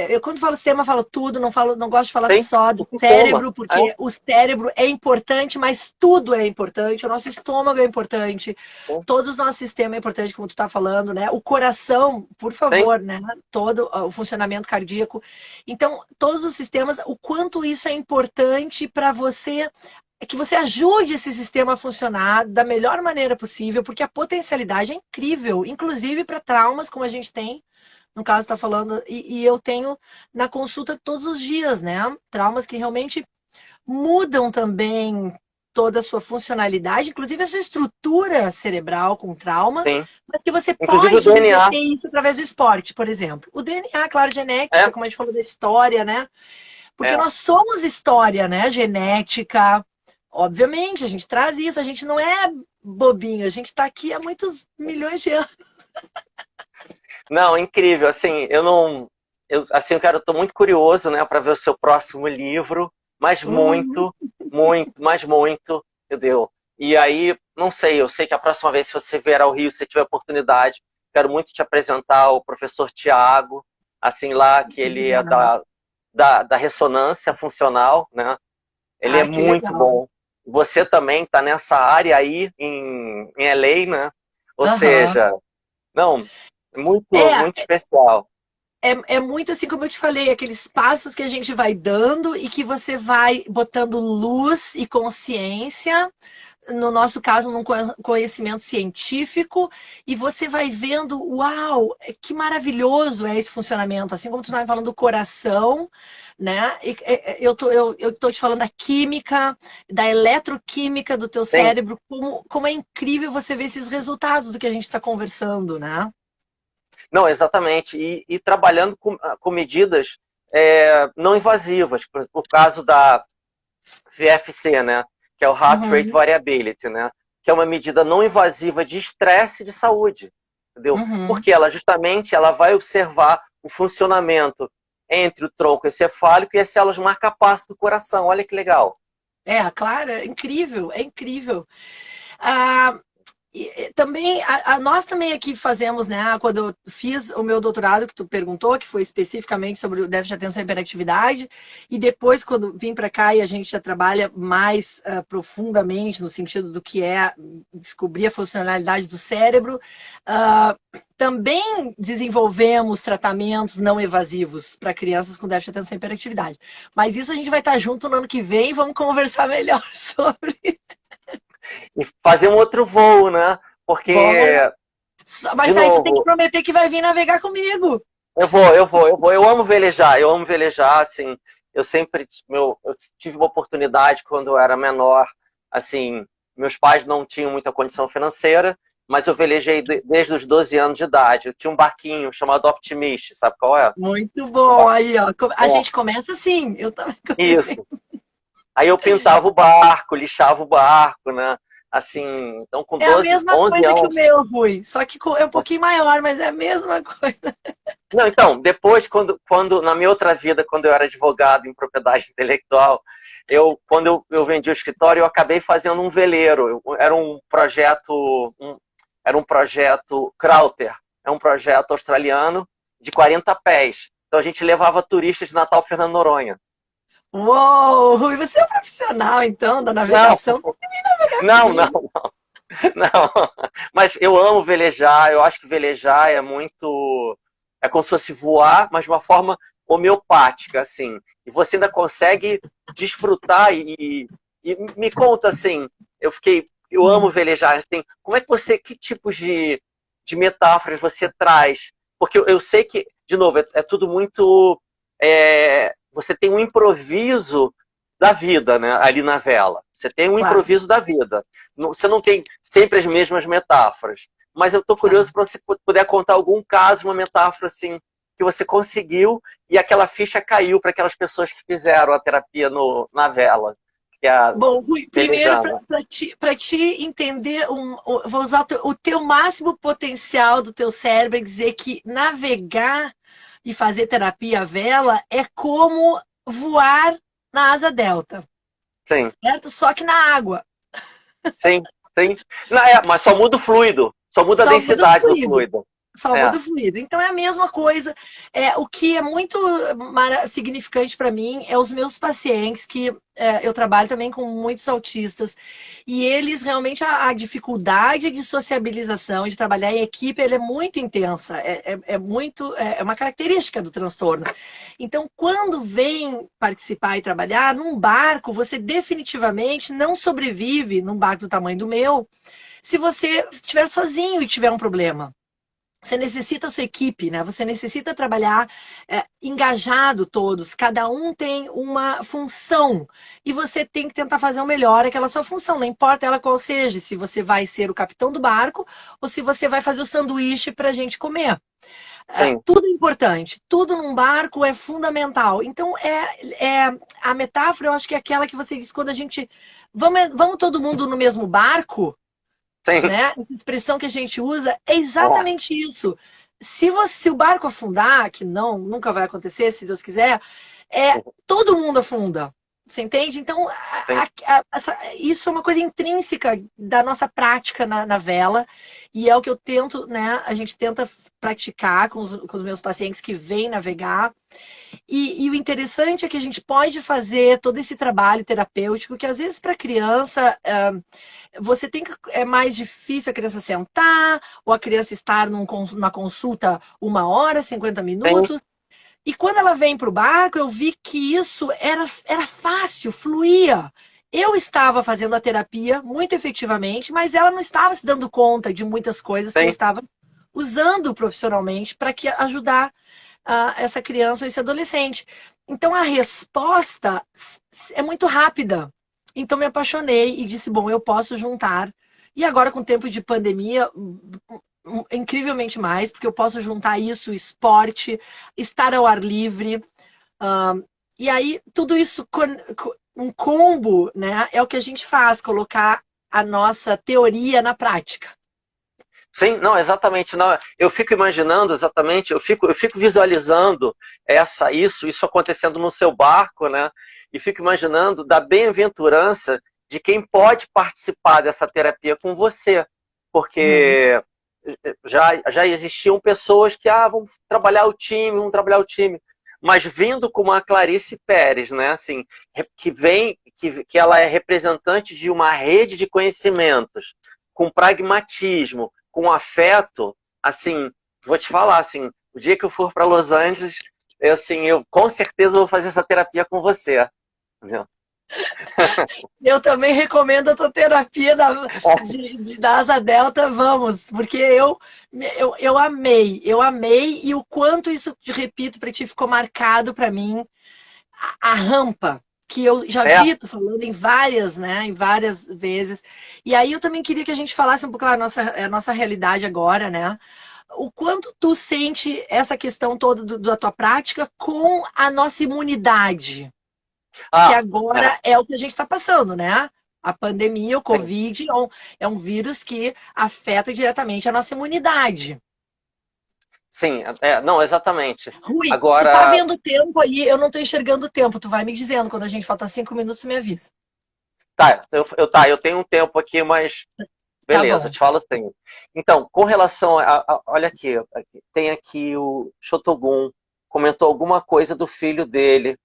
Eu quando falo sistema, falo tudo, não gosto de falar tem só do o sintoma. cérebro, porque o cérebro é importante, mas tudo é importante. O nosso estômago é importante, todo o nosso sistema é importante, como tu está falando, né? O coração, por Tem, favor, né? Todo o funcionamento cardíaco. Então, todos os sistemas, o quanto isso é importante para você que você ajude esse sistema a funcionar da melhor maneira possível, porque a potencialidade é incrível, inclusive para traumas, como a gente tem, no caso está falando, e eu tenho na consulta todos os dias, né? Traumas que realmente mudam também toda a sua funcionalidade, inclusive a sua estrutura cerebral com trauma, tem. mas que você Inclusive o pode DNA. reverter isso através do esporte, por exemplo. O DNA, claro, É, genética, como a gente falou da história, né? Porque é. nós somos história, né? Genética. Obviamente, a gente traz isso, a gente não é bobinho, a gente está aqui há muitos milhões de anos. Não, incrível. Assim, eu não. Assim, eu tô muito curioso, né, para ver o seu próximo livro, mas Uhum. muito, muito, mas muito, meu Deus. E aí, não sei, eu sei que a próxima vez, se você vier ao Rio, se você tiver oportunidade, quero muito te apresentar o professor Tiago, assim, lá, que ele é Legal. da ressonância funcional, né? Ele é Ai, que muito legal. bom. Você também está nessa área aí em LA, né? Ou Aham. seja, não, muito, É, muito especial. é muito assim como eu te falei, aqueles passos que a gente vai dando e que você vai botando luz e consciência, no nosso caso, num conhecimento científico, e você vai vendo, uau, que maravilhoso é esse funcionamento. Assim como tu estava falando do coração, né? Eu tô te falando da química, da eletroquímica do teu Sim, cérebro, como é incrível você ver esses resultados do que a gente está conversando, né? não, exatamente. E trabalhando com medidas não invasivas, por caso da VFC, né? Que é o Heart Rate Uhum, Variability, né? Que é uma medida não invasiva de estresse e de saúde, entendeu? uhum. Porque ela justamente ela vai observar o funcionamento entre o tronco encefálico e as células marca-passo do coração. Olha que legal. É, claro, é incrível, é incrível. Ah, também, nós também aqui fazemos, né? Quando eu fiz o meu doutorado, que tu perguntou, que foi especificamente sobre o déficit de atenção e hiperatividade, e depois, quando vim para cá e a gente já trabalha mais profundamente no sentido do que é descobrir a funcionalidade do cérebro, também desenvolvemos tratamentos não evasivos para crianças com déficit de atenção e hiperatividade. Mas isso a gente vai estar junto no ano que vem e vamos conversar melhor sobre. E fazer um outro voo, né? Bora. Porque, de Mas aí tu tem que novo, prometer que vai vir navegar comigo. eu amo velejar, assim, eu tive uma oportunidade quando eu era menor, assim, meus pais não tinham muita condição financeira, mas eu velejei desde os 12 anos de idade. Eu tinha um barquinho chamado Optimist, sabe qual é? Muito Um bom. barco- Aí, ó. A é, gente começa assim. Eu também comecei. isso. Aí eu pintava o barco, lixava o barco, né? Assim, então com É a 12, mesma 11 coisa que o anos. meu, Rui. Só que é um pouquinho maior, mas é a mesma coisa. Não, então, depois, na minha outra vida, quando eu era advogado em propriedade intelectual, quando eu vendi o escritório, eu acabei fazendo um veleiro. Era um projeto Crowther, é um projeto australiano de 40 pés. Então a gente levava turistas de Natal Fernando Noronha. Uou, Rui, você é um profissional, então, da Não, navegação. Tem que vir navegar não, não, comigo. não. Mas eu amo velejar, eu acho que velejar é muito. É como se fosse voar, mas de uma forma homeopática, assim. E você ainda consegue desfrutar e me conta assim, eu amo velejar, assim, como é que você, que tipos de metáforas você traz? Porque eu sei que, de novo, é tudo muito... você tem um improviso da vida, né, ali na vela. Você tem um Claro, improviso da vida. Você não tem sempre as mesmas metáforas. Mas eu estou curioso para você puder contar algum caso, uma metáfora assim, que você conseguiu e aquela ficha caiu para aquelas pessoas que fizeram a terapia na vela. Que é a bom, Rui, primeiro, Velejana. para te entender, vou usar o teu máximo potencial do teu cérebro e dizer que navegar e fazer terapia à vela é como voar na asa delta, Sim, certo? Só que na água. sim, sim. Não, mas só muda o fluido, só muda a Só muda o densidade do fluido. fluido. Só É, muda o fluido. Então é a mesma coisa. O que é muito significante para mim é os meus pacientes, que eu trabalho também com muitos autistas, e eles realmente, a dificuldade de sociabilização, de trabalhar em equipe, ele é muito intensa. É uma característica do transtorno. Então, quando vem participar e trabalhar num barco, você definitivamente não sobrevive num barco do tamanho do meu se você estiver sozinho e tiver um problema. Você necessita a sua equipe, né? Você necessita trabalhar engajado todos. Cada um tem uma função e você tem que tentar fazer o melhor aquela sua função. Não importa ela qual seja, se você vai ser o capitão do barco ou se você vai fazer o sanduíche para a gente comer. sim, Tudo é importante. Tudo num barco é fundamental. Então, a metáfora, eu acho que é aquela que você diz quando a gente... Vamos todo mundo no mesmo barco? sim. Né? Essa expressão que a gente usa é É, exatamente isso. Se o barco afundar, que não, nunca vai acontecer, se Deus quiser, todo mundo afunda. Você entende? Então, sim. isso é uma coisa intrínseca da nossa prática na vela, e é o que eu tento, né? A gente tenta praticar com os meus pacientes que vêm navegar. E o interessante é que a gente pode fazer todo esse trabalho terapêutico, que às vezes para criança você tem que. É mais difícil a criança sentar, ou a criança estar numa consulta 1 hora, 50 Sim, minutos. E quando ela vem para o barco, eu vi que isso era fácil, fluía. Eu estava fazendo a terapia muito efetivamente, mas ela não estava se dando conta de muitas coisas que eu sim. estava usando profissionalmente para ajudar essa criança ou esse adolescente. Então a resposta é muito rápida. Então me apaixonei e disse, bom, eu posso juntar. E agora com o tempo de pandemia, incrivelmente mais, porque eu posso juntar isso, esporte, estar ao ar livre. E aí tudo isso, um combo, né, é o que a gente faz, colocar a nossa teoria na prática. Sim, não, exatamente. Não, eu fico imaginando exatamente, eu fico visualizando isso acontecendo no seu barco, né? E fico imaginando da bem-aventurança de quem pode participar dessa terapia com você. Uhum. Porque já existiam pessoas que, vamos trabalhar o time, vamos trabalhar o time. Mas vindo como a Clarice Pérez, né? Assim, que ela é representante de uma rede de conhecimentos, com pragmatismo, com afeto, assim, vou te falar, assim, o dia que eu for para Los Angeles, eu com certeza vou fazer essa terapia com você. Entendeu? Eu também recomendo a tua terapia da Asa Delta, vamos, porque eu amei, e o quanto isso, repito para ti, ficou marcado para mim, a rampa, que eu já É, vi tu falando em várias, né, em várias vezes. E aí eu também queria que a gente falasse um pouco a nossa realidade agora, né? O quanto tu sente essa questão toda da tua prática com a nossa imunidade, que ah, é, agora é o que a gente está passando, né? A pandemia, o sim, Covid, é um vírus que afeta diretamente a nossa imunidade. sim, não, exatamente. Rui, tu tá Agora, vendo o tempo aí, eu não tô enxergando o tempo, tu vai me dizendo, quando a gente falta 5 minutos, tu me avisa. eu tenho um tempo aqui, mas Tá beleza, eu bom. te falo assim. Então, com relação olha aqui, tem aqui o Shotogun, comentou alguma coisa do filho dele.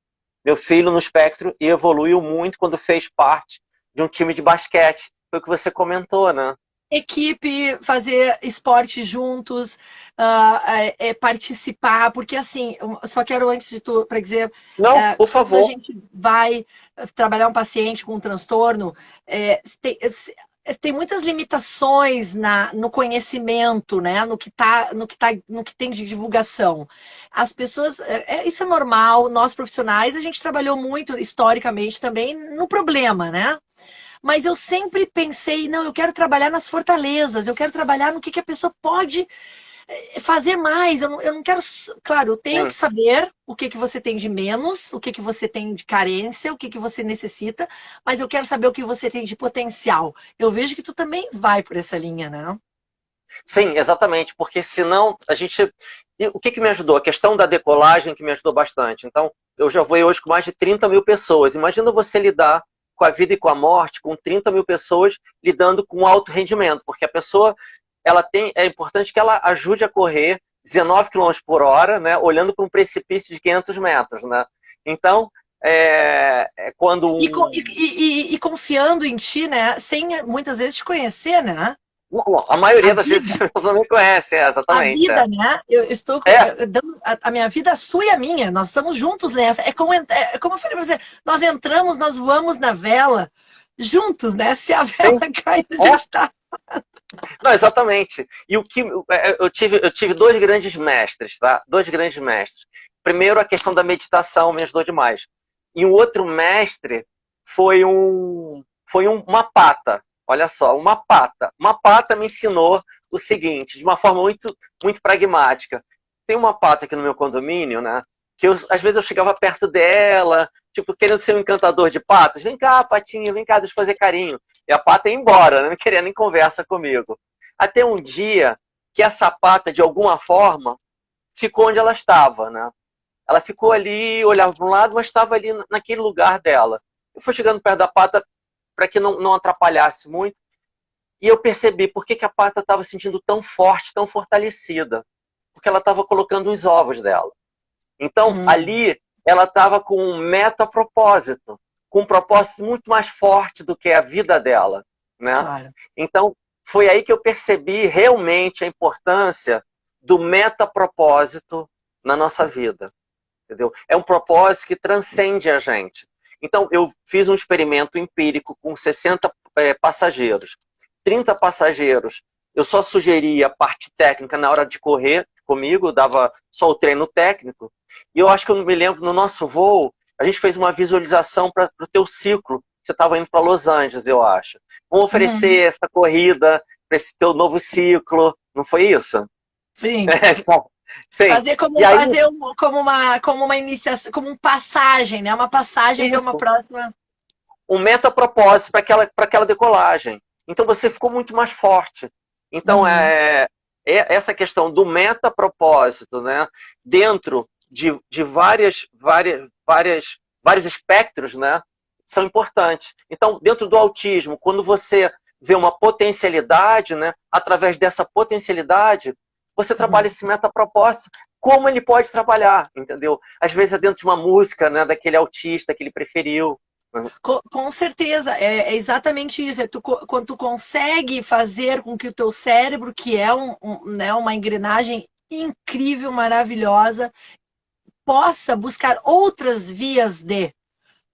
Meu filho no espectro e evoluiu muito quando fez parte de um time de basquete. Foi o que você comentou, né? Equipe, fazer esporte juntos, participar, porque assim, eu só quero antes de tudo para dizer, Não, por quando a favor. gente vai trabalhar um paciente com um transtorno, tem muitas limitações no conhecimento, né? No que tem de divulgação. As pessoas, isso é normal, nós profissionais, a gente trabalhou muito historicamente também no problema, né? Mas eu sempre pensei, não, eu quero trabalhar nas fortalezas, eu quero trabalhar no que a pessoa pode fazer mais. Eu não quero. Claro, eu tenho que Sim. saber o que você tem de menos, o que você tem de carência, o que você necessita, mas eu quero saber o que você tem de potencial. Eu vejo que tu também vai por essa linha, né? Sim, exatamente, porque senão a gente. E o que me ajudou? A questão da decolagem que me ajudou bastante. Então, eu já vou hoje com mais de 30 mil pessoas. Imagina você lidar com a vida e com a morte, com 30 mil pessoas lidando com alto rendimento, porque a pessoa, é importante que ela ajude a correr 19 quilômetros por hora, né, olhando para um precipício de 500 metros, né? Então, é quando E confiando em ti, né? Sem muitas vezes te conhecer, né? a maioria A das vezes as vida. pessoas não me conhecem, A exatamente. vida, né? Eu estou É, dando a minha vida, a sua e a minha. Nós estamos juntos nessa. Como eu falei para você, nós entramos, nós voamos na vela juntos, né? Se a vela sim, cai, a é. gente está. Não, exatamente. E o que eu tive dois grandes mestres, tá? Dois grandes mestres. Primeiro, a questão da meditação me ajudou demais. E o outro mestre uma pata. Olha só, uma pata. Uma pata me ensinou o seguinte, de uma forma muito, muito pragmática. Tem uma pata aqui no meu condomínio, né? Que às vezes eu chegava perto dela, tipo, querendo ser um encantador de patas. Vem cá, patinha, vem cá, deixa eu fazer carinho. E a pata ia embora, né? Não queria nem conversa comigo. Até um dia que essa pata, de alguma forma, ficou onde ela estava, né? Ela ficou ali, olhava para um lado, mas estava ali naquele lugar dela. Eu fui chegando perto da pata para que não atrapalhasse muito. E eu percebi por que a pata estava se sentindo tão forte, tão fortalecida. Porque ela estava colocando os ovos dela. Então, Hum, ali, ela estava com um meta-propósito, com um propósito muito mais forte do que a vida dela, né? claro. Então, foi aí que eu percebi realmente a importância do meta-propósito na nossa vida, entendeu? É um propósito que transcende a gente. Então, eu fiz um experimento empírico com 60 passageiros. 30 passageiros, eu só sugeria a parte técnica na hora de correr comigo, dava só o treino técnico. E eu acho que eu me lembro, no nosso voo, a gente fez uma visualização para o teu ciclo. Você estava indo para Los Angeles, eu acho. Vamos Uhum. oferecer essa corrida para esse teu novo ciclo. Não foi isso? Sim. Sim. E aí, Como uma iniciação, como um passagem, né? Uma passagem para uma isso. próxima. Um meta-propósito para aquela decolagem. Então você ficou muito mais forte. Então, Uhum. essa questão do meta-propósito, né, dentro de vários espectros, né, são importantes. Então, dentro do autismo, quando você vê uma potencialidade, né, através dessa potencialidade, você trabalha Uhum. esse meta-propósito, como ele pode trabalhar, entendeu? Às vezes é dentro de uma música, né, daquele autista que ele preferiu. Com certeza, é exatamente isso. Quando tu consegue fazer com que o teu cérebro, que é né, uma engrenagem incrível, maravilhosa, possa buscar outras vias de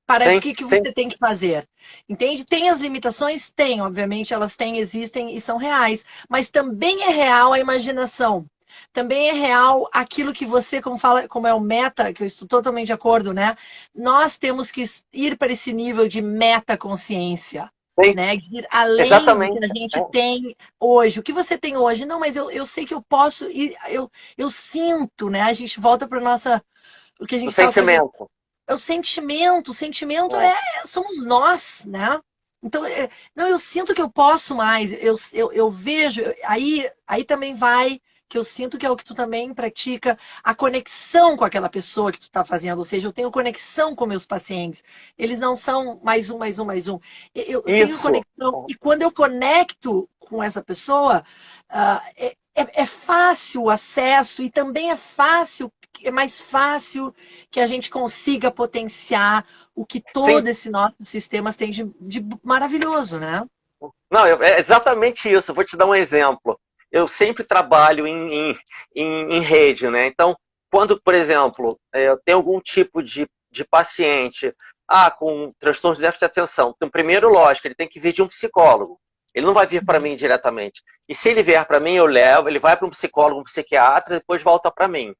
para o Sim, que sim. você tem que fazer. Entende? Tem as limitações? Tem, obviamente, elas têm, existem e são reais. Mas também é real a imaginação. Também é real aquilo que você, como fala, como é o meta, que eu estou totalmente de acordo, né? Nós temos que ir para esse nível de metaconsciência. Sim, Né, de ir além do que a exatamente. gente tem hoje. O que você tem hoje? Não, mas eu sei que eu posso ir, eu sinto, né? A gente volta para nossa o que a gente O estava fazendo sentimento. é o sentimento É. somos nós, né? Então, não, eu sinto que eu posso mais, eu vejo, aí também vai, que eu sinto que é o que tu também pratica, a conexão com aquela pessoa que tu está fazendo, ou seja, eu tenho conexão com meus pacientes, eles não são mais um, mais um, mais um, eu tenho Isso. conexão, e quando eu conecto com essa pessoa, é fácil o acesso, e também é mais fácil que a gente consiga potenciar o que Sim. todo esse nosso sistema tem de maravilhoso, né? Não, é exatamente isso. Vou te dar um exemplo. Eu sempre trabalho em rede, né? Então, quando, por exemplo, eu tenho algum tipo de paciente com transtorno de déficit de atenção, então, primeiro, lógico, ele tem que vir de um psicólogo. Ele não vai vir para mim diretamente. E se ele vier para mim, eu levo, ele vai para um psicólogo, um psiquiatra, e depois volta para mim.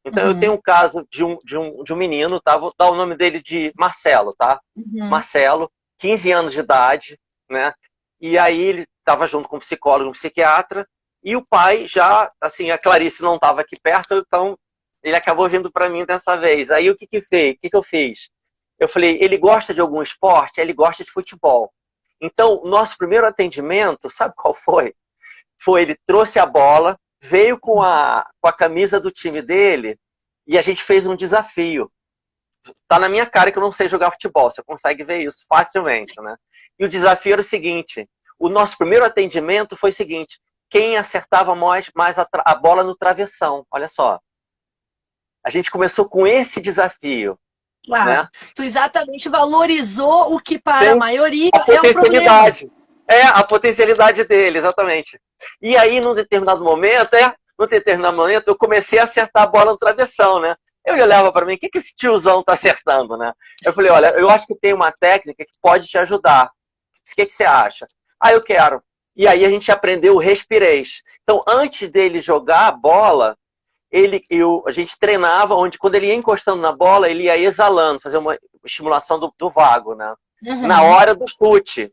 Então eu tenho um caso de um menino, tá? Vou dar o nome dele de Marcelo, tá? Marcelo, 15 anos de idade, né? E aí ele estava junto com um psicólogo, um psiquiatra, e o pai já, assim, a Clarice não estava aqui perto, então ele acabou vindo para mim dessa vez. Aí o que fez? O que eu fiz? Eu falei, ele gosta de algum esporte? Ele gosta de futebol. Então, o nosso primeiro atendimento, sabe qual foi? Ele trouxe a bola, veio com a camisa do time dele e a gente fez um desafio. Tá na minha cara que eu não sei jogar futebol, você consegue ver isso facilmente, né? E o desafio era o seguinte, o nosso primeiro atendimento foi o seguinte, quem acertava mais a bola no travessão, olha só. A gente começou com esse desafio. Claro. Né? Tu exatamente valorizou o que para a maioria a é um problema. A potencialidade dele, exatamente. E aí, num determinado momento, eu comecei a acertar a bola no travessão, né? Eu olhava para mim, o que esse tiozão tá acertando, né? Eu falei, olha, eu acho que tem uma técnica que pode te ajudar. O que você acha? Ah, eu quero. E aí a gente aprendeu o respirês. Então, antes dele jogar a bola, a gente treinava, onde quando ele ia encostando na bola, ele ia exalando, fazer uma estimulação do vago, né? Na hora do chute.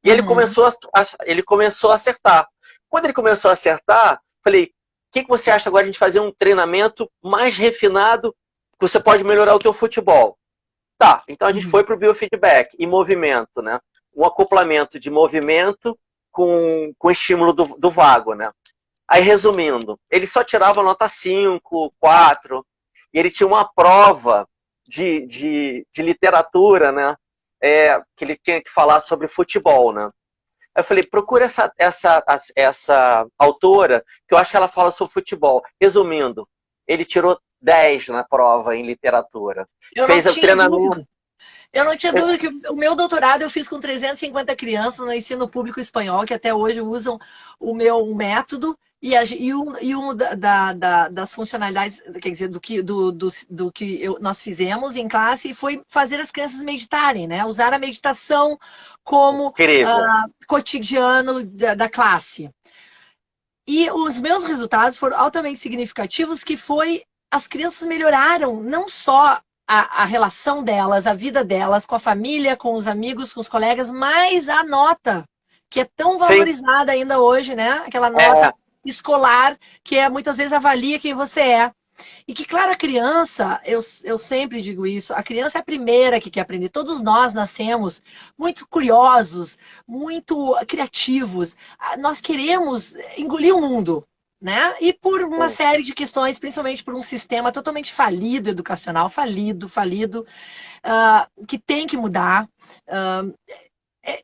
E ele começou a acertar. Quando ele começou a acertar, falei, o que você acha agora de a gente fazer um treinamento mais refinado, que você pode melhorar o teu futebol? Tá, então a gente foi para o biofeedback e movimento, né? Um acoplamento de movimento com estímulo do vago, né? Aí, resumindo, ele só tirava nota 5, 4, e ele tinha uma prova de literatura, né? Que ele tinha que falar sobre futebol, né? Eu falei, procura essa autora, que eu acho que ela fala sobre futebol. Resumindo, ele tirou 10 na prova em literatura. Fez o treinamento. Eu não tinha dúvida que o meu doutorado eu fiz com 350 crianças no ensino público espanhol, que até hoje usam o meu método, das funcionalidades, quer dizer, do que nós fizemos em classe foi fazer as crianças meditarem, né? Usar a meditação como cotidiano da classe. E os meus resultados foram altamente significativos, que foi as crianças melhoraram não só a relação delas, a vida delas, com a família, com os amigos, com os colegas, mas a nota, que é tão valorizada ainda hoje, né? Aquela nota escolar, que muitas vezes avalia quem você é. E que, claro, a criança, eu sempre digo isso, a criança é a primeira que quer aprender. Todos nós nascemos muito curiosos, muito criativos. Nós queremos engolir o mundo. Né? E por uma série de questões, principalmente por um sistema totalmente falido, educacional, falido, que tem que mudar.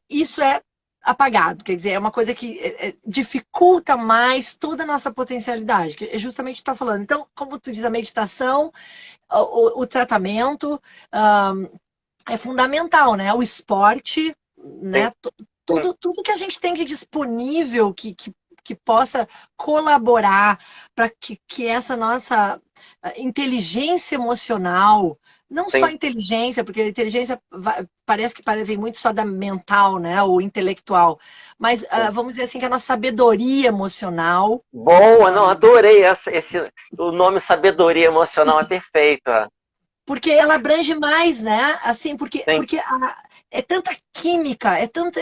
Isso é apagado, quer dizer, é uma coisa que dificulta mais toda a nossa potencialidade, que é justamente o que tu está falando. Então, como tu diz, a meditação, o tratamento é fundamental, né? O esporte, né? Tudo que a gente tem de disponível que possa colaborar para que essa nossa inteligência emocional, não só inteligência, porque a inteligência parece que vem muito só da mental, né, ou intelectual, mas vamos dizer assim, que a nossa sabedoria emocional... Boa, não, adorei o nome sabedoria emocional, é perfeito. Porque ela abrange mais, né, assim, porque é tanta química, tanto...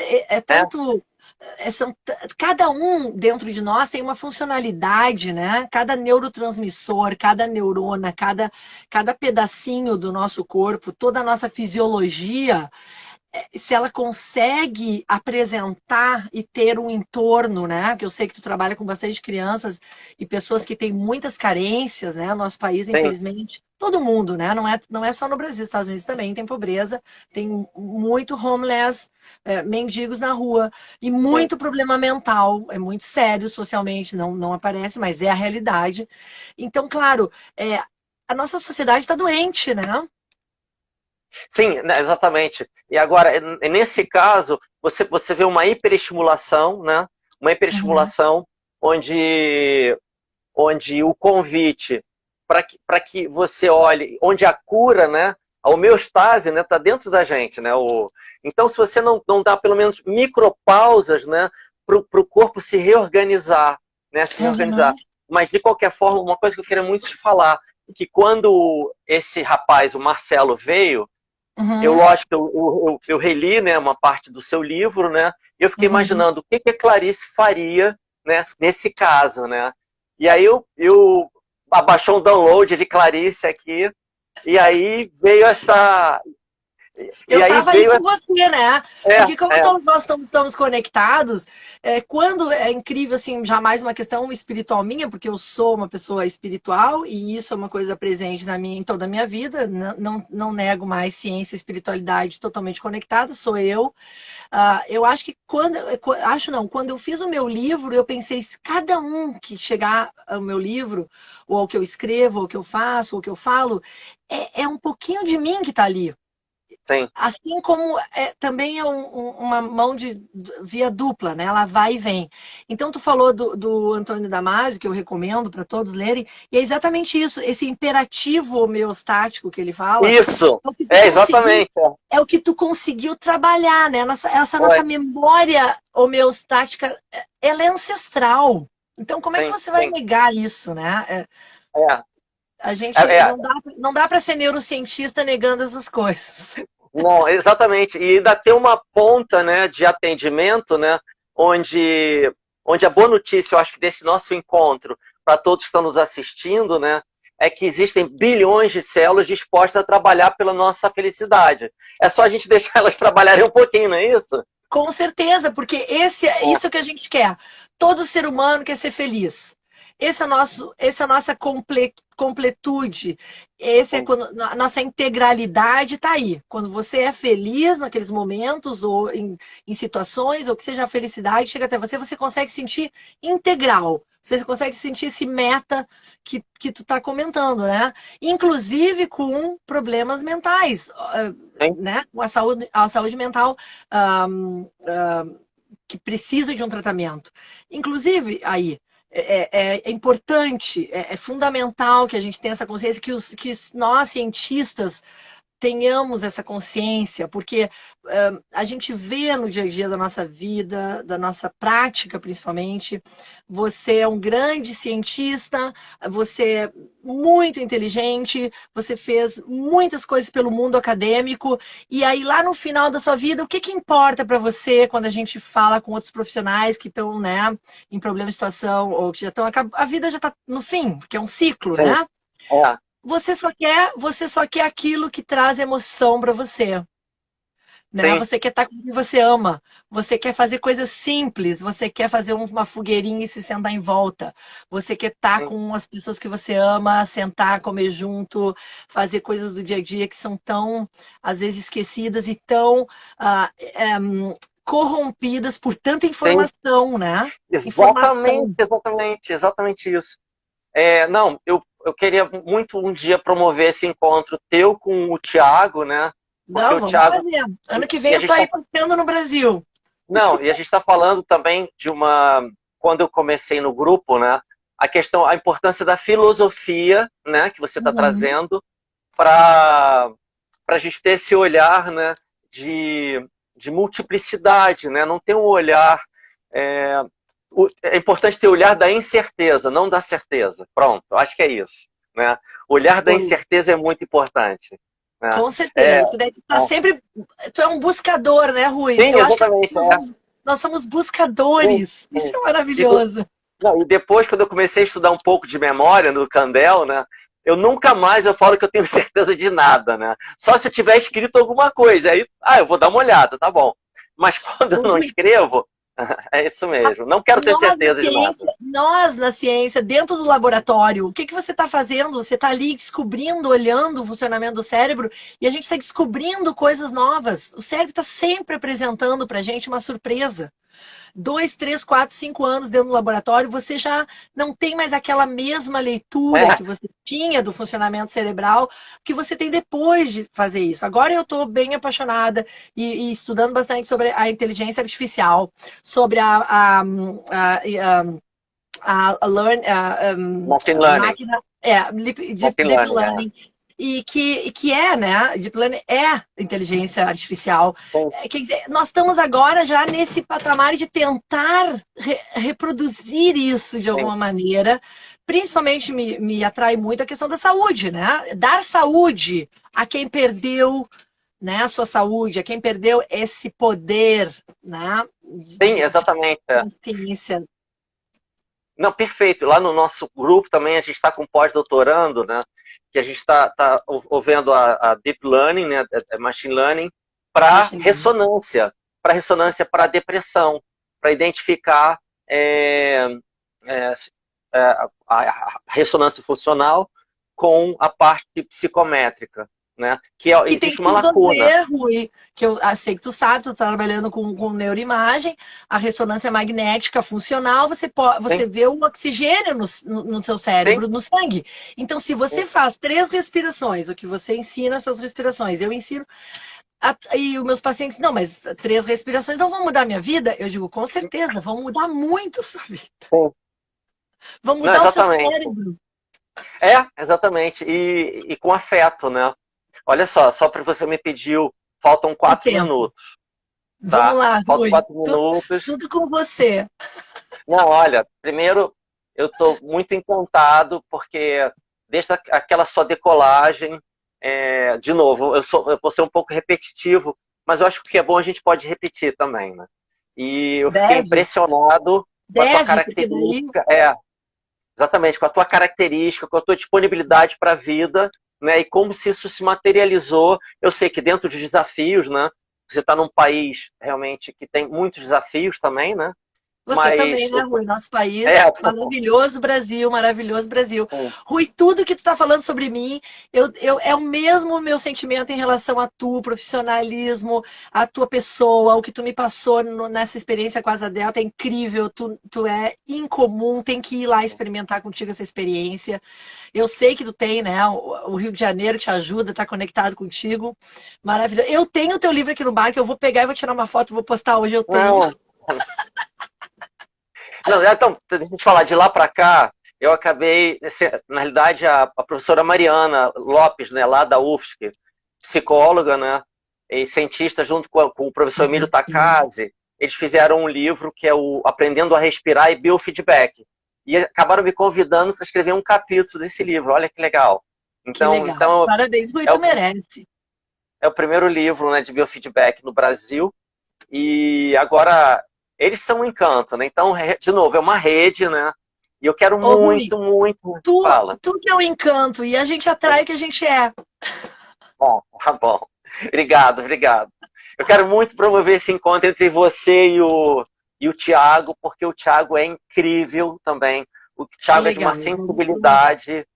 cada um dentro de nós tem uma funcionalidade, né? Cada neurotransmissor, cada neurona, cada pedacinho do nosso corpo, toda a nossa fisiologia, se ela consegue apresentar e ter um entorno, né? Que eu sei que tu trabalha com bastante crianças e pessoas que têm muitas carências, né? Nosso país, infelizmente, todo mundo, né? Não é só no Brasil, Estados Unidos também tem pobreza, tem muito homeless, mendigos na rua e muito problema mental, é muito sério socialmente, não aparece, mas é a realidade. Então, claro, a nossa sociedade está doente, né? Sim, exatamente. E agora, nesse caso, você vê uma hiperestimulação, né? Uma hiperestimulação onde o convite para que você olhe, onde a cura, né? A homeostase, né, tá dentro da gente, né? Então, se você não dá pelo menos micropausas, né, para o corpo se reorganizar, né? Se reorganizar. Uhum. Mas, de qualquer forma, uma coisa que eu queria muito te falar, que quando esse rapaz, o Marcelo, veio, Uhum. lógico, eu reli, né, uma parte do seu livro, né? E eu fiquei Uhum. imaginando o que a Clarice faria, né, nesse caso, né? E aí eu abaixou um download de Clarice aqui, e aí veio essa... E Eu aí estava aí veio com essa... você, né? É, Porque como é, nós estamos conectados, quando é incrível, assim, jamais uma questão espiritual minha, porque eu sou uma pessoa espiritual e isso é uma coisa presente em toda a minha vida, não nego mais ciência e espiritualidade totalmente conectada, sou eu. Eu acho que quando eu fiz o meu livro, eu pensei, se cada um que chegar ao meu livro, ou ao que eu escrevo, ou ao que eu faço, ou ao que eu falo, é um pouquinho de mim que está ali. sim. Assim como também é uma mão de via dupla, né? Ela vai e vem. Então, tu falou do Antônio Damasio, que eu recomendo para todos lerem, e é exatamente isso, esse imperativo homeostático que ele fala, Isso! é o que tu É, conseguiu, exatamente. É. é o que tu conseguiu trabalhar, né? Essa Foi. nossa memória homeostática, ela é ancestral. Então, como é que Sim, você vai sim. negar isso, né? É, A gente é, não dá para ser neurocientista negando essas coisas. não, exatamente. E ainda tem uma ponta, né, de atendimento, né, onde a boa notícia, eu acho que desse nosso encontro, para todos que estão nos assistindo, né, é que existem bilhões de células dispostas a trabalhar pela nossa felicidade. É só a gente deixar elas trabalharem um pouquinho, não é isso? Com certeza, porque isso que a gente quer. Todo ser humano quer ser feliz. Esse é a nossa completude. Esse é Sim, quando a nossa integralidade está aí. Quando você é feliz naqueles momentos ou em situações, ou que seja a felicidade chega até você, você consegue sentir integral. Você consegue sentir esse meta que tu está comentando, né? Inclusive com problemas mentais, sim, né? Com a saúde mental um, que precisa de um tratamento. Inclusive, aí, é importante, é fundamental que a gente tenha essa consciência que nós, cientistas, tenhamos essa consciência, porque a gente vê no dia a dia da nossa vida, da nossa prática principalmente, você é um grande cientista, você é muito inteligente, você fez muitas coisas pelo mundo acadêmico, e aí lá no final da sua vida, o que importa para você quando a gente fala com outros profissionais que estão, né, em problema de situação, ou que já estão, a vida já está no fim, porque é um ciclo, sim. né? É, Você só quer aquilo que traz emoção para você, né? sim, Você quer estar com quem você ama, você quer fazer coisas simples, você quer fazer uma fogueirinha e se sentar em volta, você quer estar sim. com as pessoas que você ama, sentar, comer junto, fazer coisas do dia a dia que são tão, às vezes, esquecidas e tão corrompidas por tanta Sim. informação, né? Exatamente, Informação. exatamente, exatamente isso. Não, eu queria muito um dia promover esse encontro teu com o Thiago, né? Porque Não, o vamos Thiago. fazer. Ano que vem E a eu tô gente aí está passeando no Brasil. Não, e a gente está falando também de uma. Quando eu comecei no grupo, né? A questão, a importância da filosofia, né? Que você está Uhum. trazendo para a gente ter esse olhar, né? De multiplicidade, né? Não ter um olhar. É, é importante ter o olhar da incerteza, não da certeza. Pronto, acho que é isso, né? O olhar da Oi. incerteza é muito importante, né? Com É, certeza. Tu tá sempre. Tu é um buscador, né, Rui? sim, Eu acho que exatamente. nós somos Sim, buscadores. Isso sim. é E, maravilhoso. não, e depois, quando eu comecei a estudar um pouco de memória no Candel, né? Eu nunca mais eu falo que eu tenho certeza de nada, né? Só se eu tiver escrito alguma coisa. Aí, eu vou dar uma olhada, tá bom. Mas quando eu Ô, não Rui, escrevo, é isso mesmo. Não quero ter certeza de nada. Nós na ciência, dentro do laboratório, o que você está fazendo? Você está ali descobrindo, olhando o funcionamento do cérebro e a gente está descobrindo coisas novas. O cérebro está sempre apresentando para a gente uma surpresa. 2, 3, 4, 5 anos dentro do laboratório, você já não tem mais aquela mesma leitura É, que você tinha do funcionamento cerebral que você tem depois de fazer isso. Agora eu estou bem apaixonada e estudando bastante sobre a inteligência artificial, sobre a machine a learning. máquina, Machine deep learning, learning. que é, né? Deep Learning é inteligência artificial. Sim, Quer dizer, nós estamos agora já nesse patamar de tentar reproduzir isso de sim. alguma maneira. Principalmente me atrai muito a questão da saúde, né? Dar saúde a quem perdeu, né, a sua saúde, a quem perdeu esse poder, né, Sim, exatamente. ciência. Não, perfeito. Lá no nosso grupo também a gente está com pós-doutorando, né? Que a gente está vendo a Deep Learning, né? A Machine Learning, para ressonância para depressão, para identificar é, a ressonância funcional com a parte psicométrica, né? Que tem Existe uma tudo a lacuna. ver, Rui, que eu sei que tu sabe, tu tá trabalhando com neuroimagem, a ressonância magnética funcional, você Sim, vê o oxigênio no seu sim, cérebro, no sangue. Então, se você sim. faz 3 respirações, o que você ensina suas respirações, eu ensino, e os meus pacientes, não, mas 3 respirações não vão mudar minha vida? Eu digo, com certeza, vão mudar muito a sua vida. Sim. Vão Não, mudar o seu exatamente. cérebro. Exatamente. E com afeto, né? Olha só para você me pediu, faltam O 4 minutos, tempo. Vamos tá? lá, Faltam Rui. 4 minutos. Tudo com você. Não, olha, primeiro eu estou muito encantado porque desde aquela sua decolagem, de novo, eu vou ser um pouco repetitivo, mas eu acho que o que é bom a gente pode repetir também, né? E eu fiquei Deve, impressionado com a tua deve, porque daí característica, exatamente, com a tua característica, com a tua disponibilidade para a vida, né? E como se isso se materializou. Eu sei que dentro dos desafios, né? Você está num país realmente que tem muitos desafios também, né? você também, Mas né, Rui? Nosso país, é, maravilhoso Brasil, maravilhoso Brasil. Rui, tudo que tu tá falando sobre mim, é o mesmo meu sentimento em relação a tu, profissionalismo, a tua pessoa, o que tu me passou nessa experiência com a Asa Delta é incrível, tu é incomum, tem que ir lá experimentar contigo essa experiência. Eu sei que tu tem, né? O Rio de Janeiro te ajuda, tá conectado contigo. Maravilhoso. Eu tenho o teu livro aqui no bar, que eu vou pegar e vou tirar uma foto, vou postar hoje, eu tenho. não, não, então, a gente falar de lá para cá, eu acabei, na realidade, a professora Mariana Lopes, né, lá da UFSC, psicóloga, né, e cientista, junto com o professor Emílio Takase, eles fizeram um livro que é o Aprendendo a Respirar e Biofeedback. E acabaram me convidando para escrever um capítulo desse livro. Olha que legal. Que Então, legal. então Parabéns, Rui, é tu o, merece. é o primeiro livro, né, de biofeedback no Brasil. E agora, eles são um encanto, né? Então, de novo, é uma rede, né? E eu quero Ô, Rui, muito, muito. tu, Fala. tu que é o encanto e a gente atrai o que a gente é. Bom, tá bom. Obrigado, obrigado. Eu quero muito promover esse encontro entre você e o Thiago, porque o Thiago é incrível também. O Que Thiago é de uma legal. Vamos promover. sensibilidade,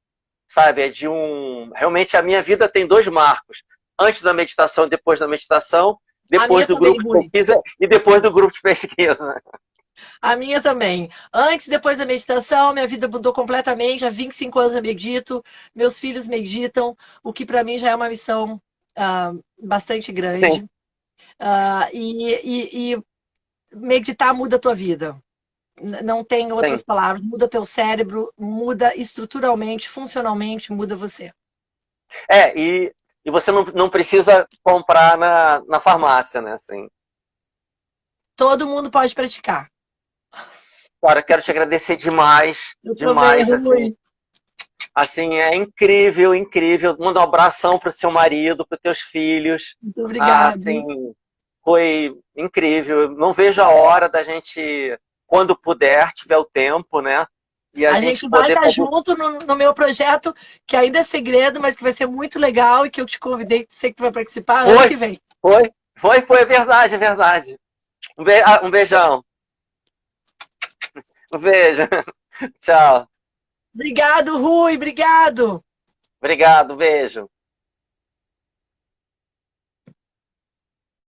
sabe? É de um. Realmente, a minha vida tem dois marcos: antes da meditação e depois da meditação, A depois minha do também, grupo de Rui. pesquisa e depois do grupo de pesquisa. A minha também. Antes e depois da meditação, minha vida mudou completamente. Há 25 anos eu medito, meus filhos meditam, o que para mim já é uma missão bastante Sim, grande. E meditar muda a tua vida. Não tem sim. outras palavras. Muda teu cérebro, muda estruturalmente, funcionalmente, muda você. E você não precisa comprar na farmácia, né? Assim. Todo mundo pode praticar. Cara, quero te agradecer demais, Eu também, demais, assim. Rui. Assim, é incrível, incrível. Manda um abração para o seu marido, para os teus filhos. Muito Assim, obrigado. foi incrível. Eu não vejo a hora da gente, quando puder, tiver o tempo, né? E a A gente gente vai poder estar fazer. junto no meu projeto, que ainda é segredo, mas que vai ser muito legal e que eu te convidei, sei que tu vai participar ano Foi, que vem. é verdade, é verdade. Um beijão. Um beijo. Tchau. Obrigado, Rui, obrigado. Obrigado, beijo.